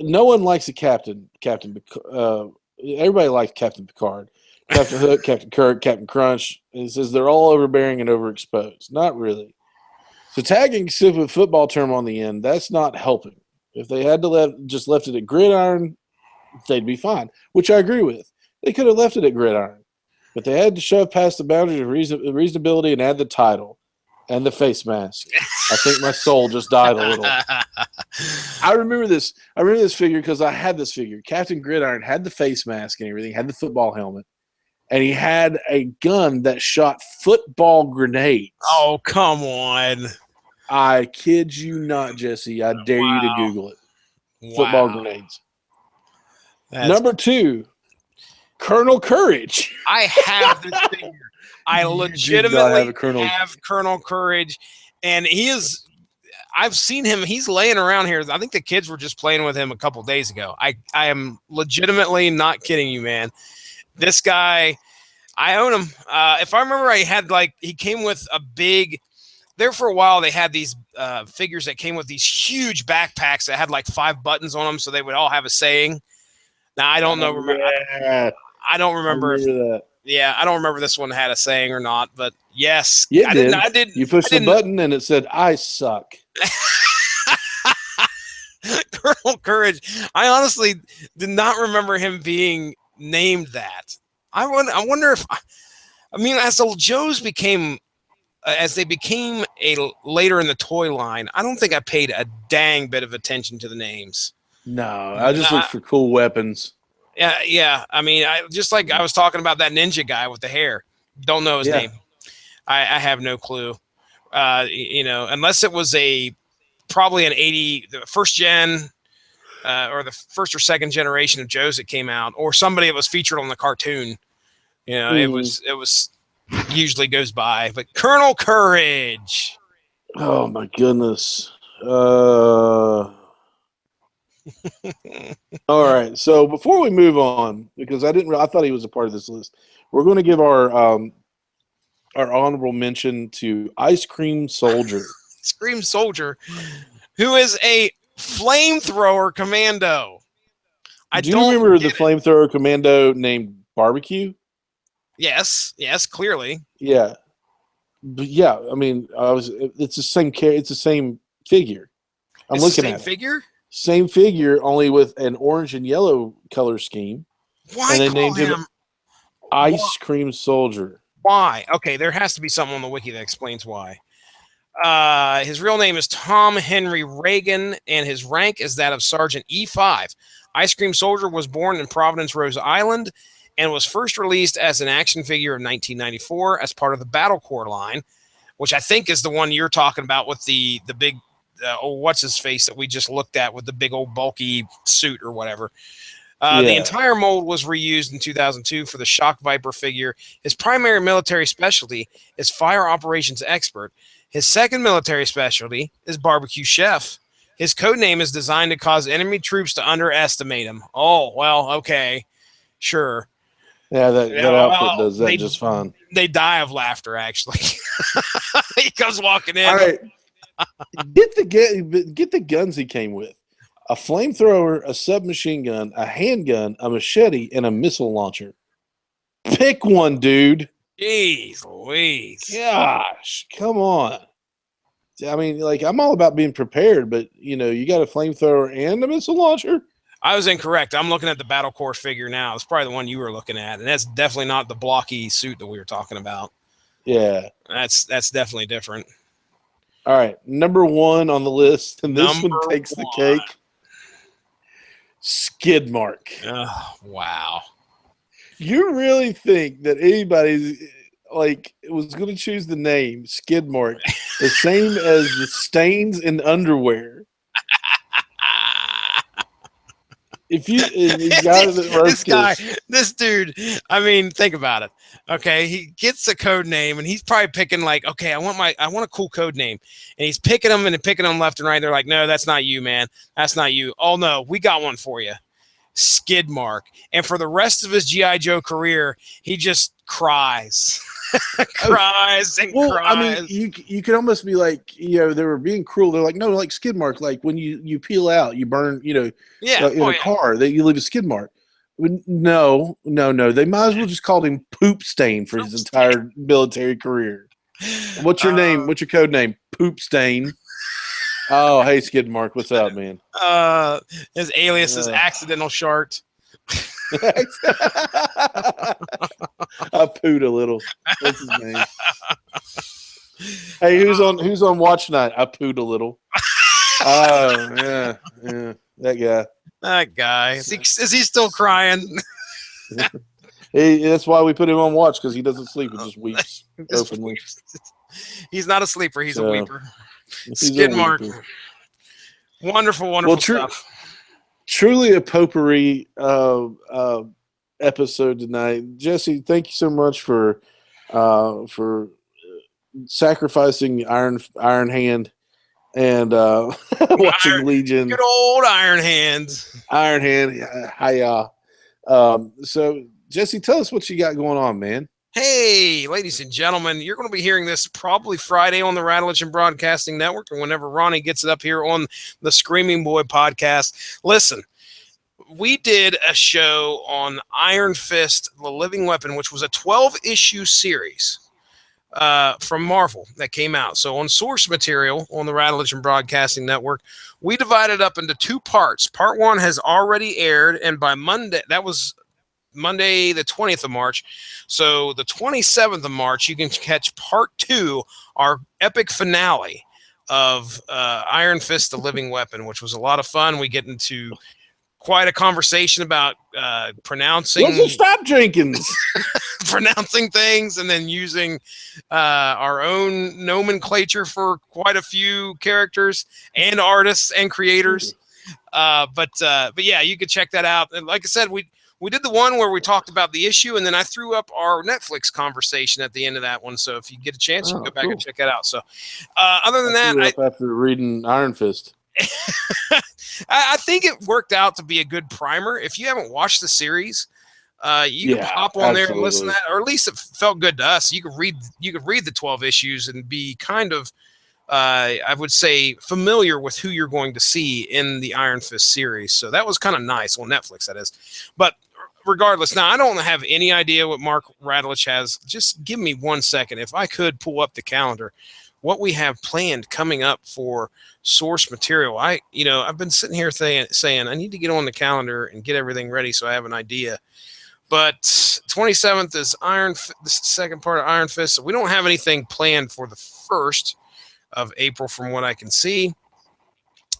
No one likes a captain. Everybody likes Captain Picard, Captain Hook, Captain Kirk, Captain Crunch. And it says they're all overbearing and overexposed. Not really. So tagging a football term on the end, that's not helping. If they had to just left it at Gridiron, they'd be fine, which I agree with. They could have left it at Gridiron, but they had to shove past the boundaries of reasonability and add the title and the face mask. I think my soul just died a little. I remember this. I remember this figure because I had this figure. Captain Gridiron had the face mask and everything, had the football helmet, and he had a gun that shot football grenades. Oh, come on. I kid you not, Jesse. I dare you to Google it. Football grenades. Number 2, Colonel Courage. I have this figure. I legitimately have Colonel Courage, and he is. I've seen him. He's laying around here. I think the kids were just playing with him a couple days ago. I am legitimately not kidding you, man. This guy, I own him. If I remember, he came with a big. There for a while, they had these figures that came with these huge backpacks that had like 5 buttons on them, so they would all have a saying. Now I don't know. I don't remember that. Yeah, I don't remember this one had a saying or not, but yes, I did. You pushed the button and it said, "I suck." Colonel Courage. I honestly did not remember him being named that. I wonder if, as the Joes became, as they became later in the toy line, I don't think I paid a dang bit of attention to the names. No, I just looked for cool weapons. Yeah. I was talking about that ninja guy with the hair. Don't know his name. I have no clue. Unless it was probably the first gen, or the first or second generation of Joes that came out, or somebody that was featured on the cartoon. It was usually goes by. But Colonel Courage. Oh my goodness. All right. So before we move on, because I thought he was a part of this list, we're going to give our honorable mention to Ice Cream Soldier. Ice Cream Soldier, who is a flamethrower commando. Do you remember the flamethrower commando named Barbecue? Yes, clearly. Yeah. But yeah, it's the same it's the same figure. I'm looking at figure? Same figure, only with an orange and yellow color scheme. Why they named him Ice Cream Soldier. Why? Okay, there has to be something on the wiki that explains why. His real name is Tom Henry Reagan, and his rank is that of Sergeant E5. Ice Cream Soldier was born in Providence, Rhode Island, and was first released as an action figure in 1994 as part of the Battle Corps line, which I think is the one you're talking about with the big, what's his face that we just looked at with the big old bulky suit or whatever. The entire mold was reused in 2002 for the Shock Viper figure. His primary military specialty is Fire Operations Expert. His second military specialty is Barbecue Chef. His code name is designed to cause enemy troops to underestimate him. Oh, well, okay. Sure. Yeah, that outfit does that just fine. They die of laughter, actually. He comes walking in. All right. Get the guns he came with. A flamethrower, a submachine gun, a handgun, a machete, and a missile launcher. Pick one, dude. Jeez Louise. Gosh, come on. I'm all about being prepared, but, you got a flamethrower and a missile launcher? I was incorrect. I'm looking at the Battle Corps figure now. It's probably the one you were looking at, and that's definitely not the blocky suit that we were talking about. Yeah. That's definitely different. All right, number 1 on the list, and this one Number takes the one. cake. Skid mark. Oh, wow. You really think that anybody's was going to choose the name Skid mark the same as the stains in underwear? If you the guy that wrote this dude, I mean, think about it. Okay, he gets a code name, and he's probably picking like, okay, I want a cool code name, and he's picking them left and right. They're like, no, that's not you, man. That's not you. Oh no, we got one for you. Skid mark. And for the rest of his G.I. Joe career, he just cries. cries. I mean, you could almost be like, they were being cruel. They're like, no, like skid mark, like when you peel out, you burn, in a car that you leave a skid mark. No. They might as well just called him Poop Stain for his entire military career. What's your name? What's your code name? Poop Stain. Oh, hey, Skid Mark. What's up, man? His alias is Accidental Shart. I pooed a little. That's his name. Hey, who's on watch tonight? I pooed a little. Oh, yeah, that guy. Is he still crying? That's why we put him on watch, because he doesn't sleep. He just weeps openly. He's not a sleeper. He's a weeper. Skid mark. Wonderful stuff. Truly a potpourri episode tonight. Jesse, thank you so much for sacrificing Iron Hand and watching Legion. Good old Iron Hand. Iron Hand. Hiya. So, Jesse, tell us what you got going on, man. Hey, ladies and gentlemen, you're going to be hearing this probably Friday on the Rattlechen Broadcasting Network, or whenever Ronnie gets it up here on the Screaming Boy podcast. Listen, we did a show on Iron Fist, The Living Weapon, which was a 12-issue series from Marvel that came out. So on source material on the Rattlechen Broadcasting Network, we divided up into 2 parts. Part 1 has already aired, and by Monday, that was Monday, the 20th of March. So the 27th of March, you can catch part 2, our epic finale of Iron Fist, The Living Weapon, which was a lot of fun. We get into quite a conversation about pronouncing. Stop Jenkins. Pronouncing things, and then using our own nomenclature for quite a few characters and artists and creators. But yeah, you could check that out. And like I said, we did the one where we talked about the issue, and then I threw up our Netflix conversation at the end of that one. So if you get a chance, you can go back and check that out. So other than that, after reading Iron Fist, I think it worked out to be a good primer. If you haven't watched the series, you can hop on there and listen to that, or at least it felt good to us. You could read the 12 issues and be kind of, I would say, familiar with who you're going to see in the Iron Fist series. So that was kind of nice on Netflix, that is. But regardless, now I don't have any idea what Mark Radulich has. Just give me 1 second. If I could pull up the calendar, what we have planned coming up for source material. I've been sitting here saying I need to get on the calendar and get everything ready so I have an idea. But 27th is the second part of Iron Fist. So we don't have anything planned for the 1st of April from what I can see.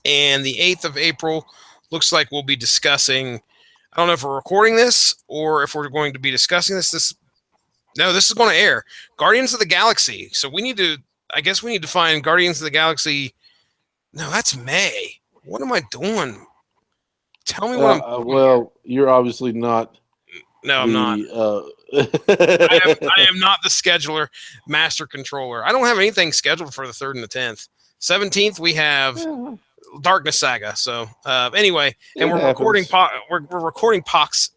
And the 8th of April looks like we'll be discussing, I don't know if we're recording this or if we're going to be discussing this. This is going to air. Guardians of the Galaxy. So we need to find Guardians of the Galaxy. No, that's May. What am I doing? Tell me what I'm doing. Well, you're obviously not. No, I'm not. I am not the scheduler, master controller. I don't have anything scheduled for the 3rd and the 10th. 17th, we have Darkness Saga. So anyway, and we're recording Pax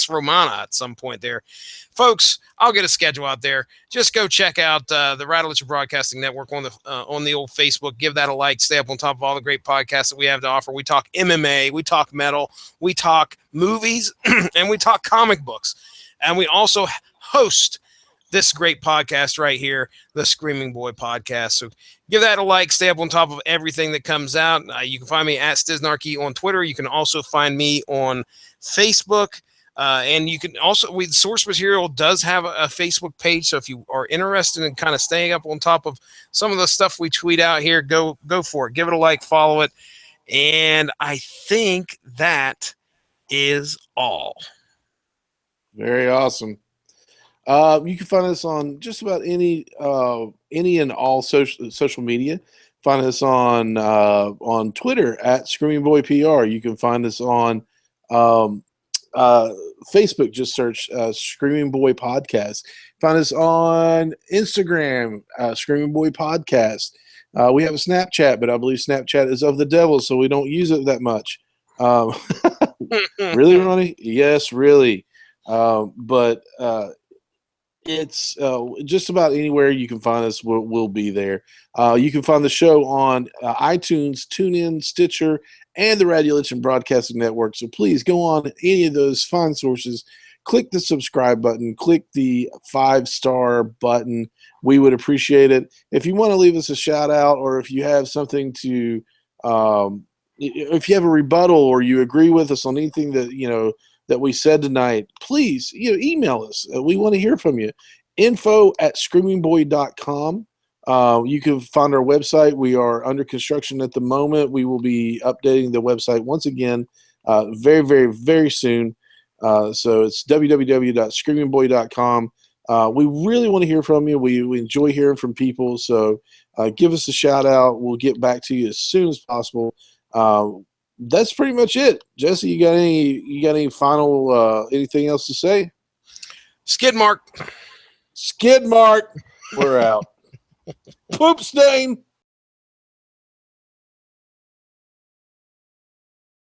Romana at some point there. Folks, I'll get a schedule out there. Just go check out the Rattlechen Broadcasting Network on the old Facebook. Give that a like. Stay up on top of all the great podcasts that we have to offer. We talk MMA, we talk metal, we talk movies, and we talk comic books. And we also host this great podcast right here, the Screaming Boy Podcast. So give that a like. Stay up on top of everything that comes out. You can find me at Stiznarchy on Twitter. You can also find me on Facebook. And you can also, with Source Material does have a Facebook page. So if you are interested in kind of staying up on top of some of the stuff we tweet out here, go for it. Give it a like, follow it. And I think that is all. Very awesome. You can find us on just about any and all social media. Find us on Twitter at Screaming Boy PR. You can find us on Facebook. Just search Screaming Boy Podcast. Find us on Instagram, Screaming Boy Podcast. We have a Snapchat, but I believe Snapchat is of the devil, so we don't use it that much. Really, Ronnie? Yes, really. But it's just about anywhere you can find us. We'll be there. You can find the show on iTunes, TuneIn, Stitcher, and the Radio Legend Broadcasting Network. So please go on any of those fine sources. Click the subscribe button. Click the 5-star button. We would appreciate it. If you want to leave us a shout out, or if you have something to, if you have a rebuttal, or you agree with us on anything that we said tonight, please email us. We want to hear from you. info@screamingboy.com. You can find our website. We are under construction at the moment. We will be updating the website once again very, very, very soon. So it's www.screamingboy.com. We really want to hear from you. We enjoy hearing from people. So give us a shout out. We'll get back to you as soon as possible. That's pretty much it. Jesse, you got any final anything else to say? Skid mark. We're out. Poop stain.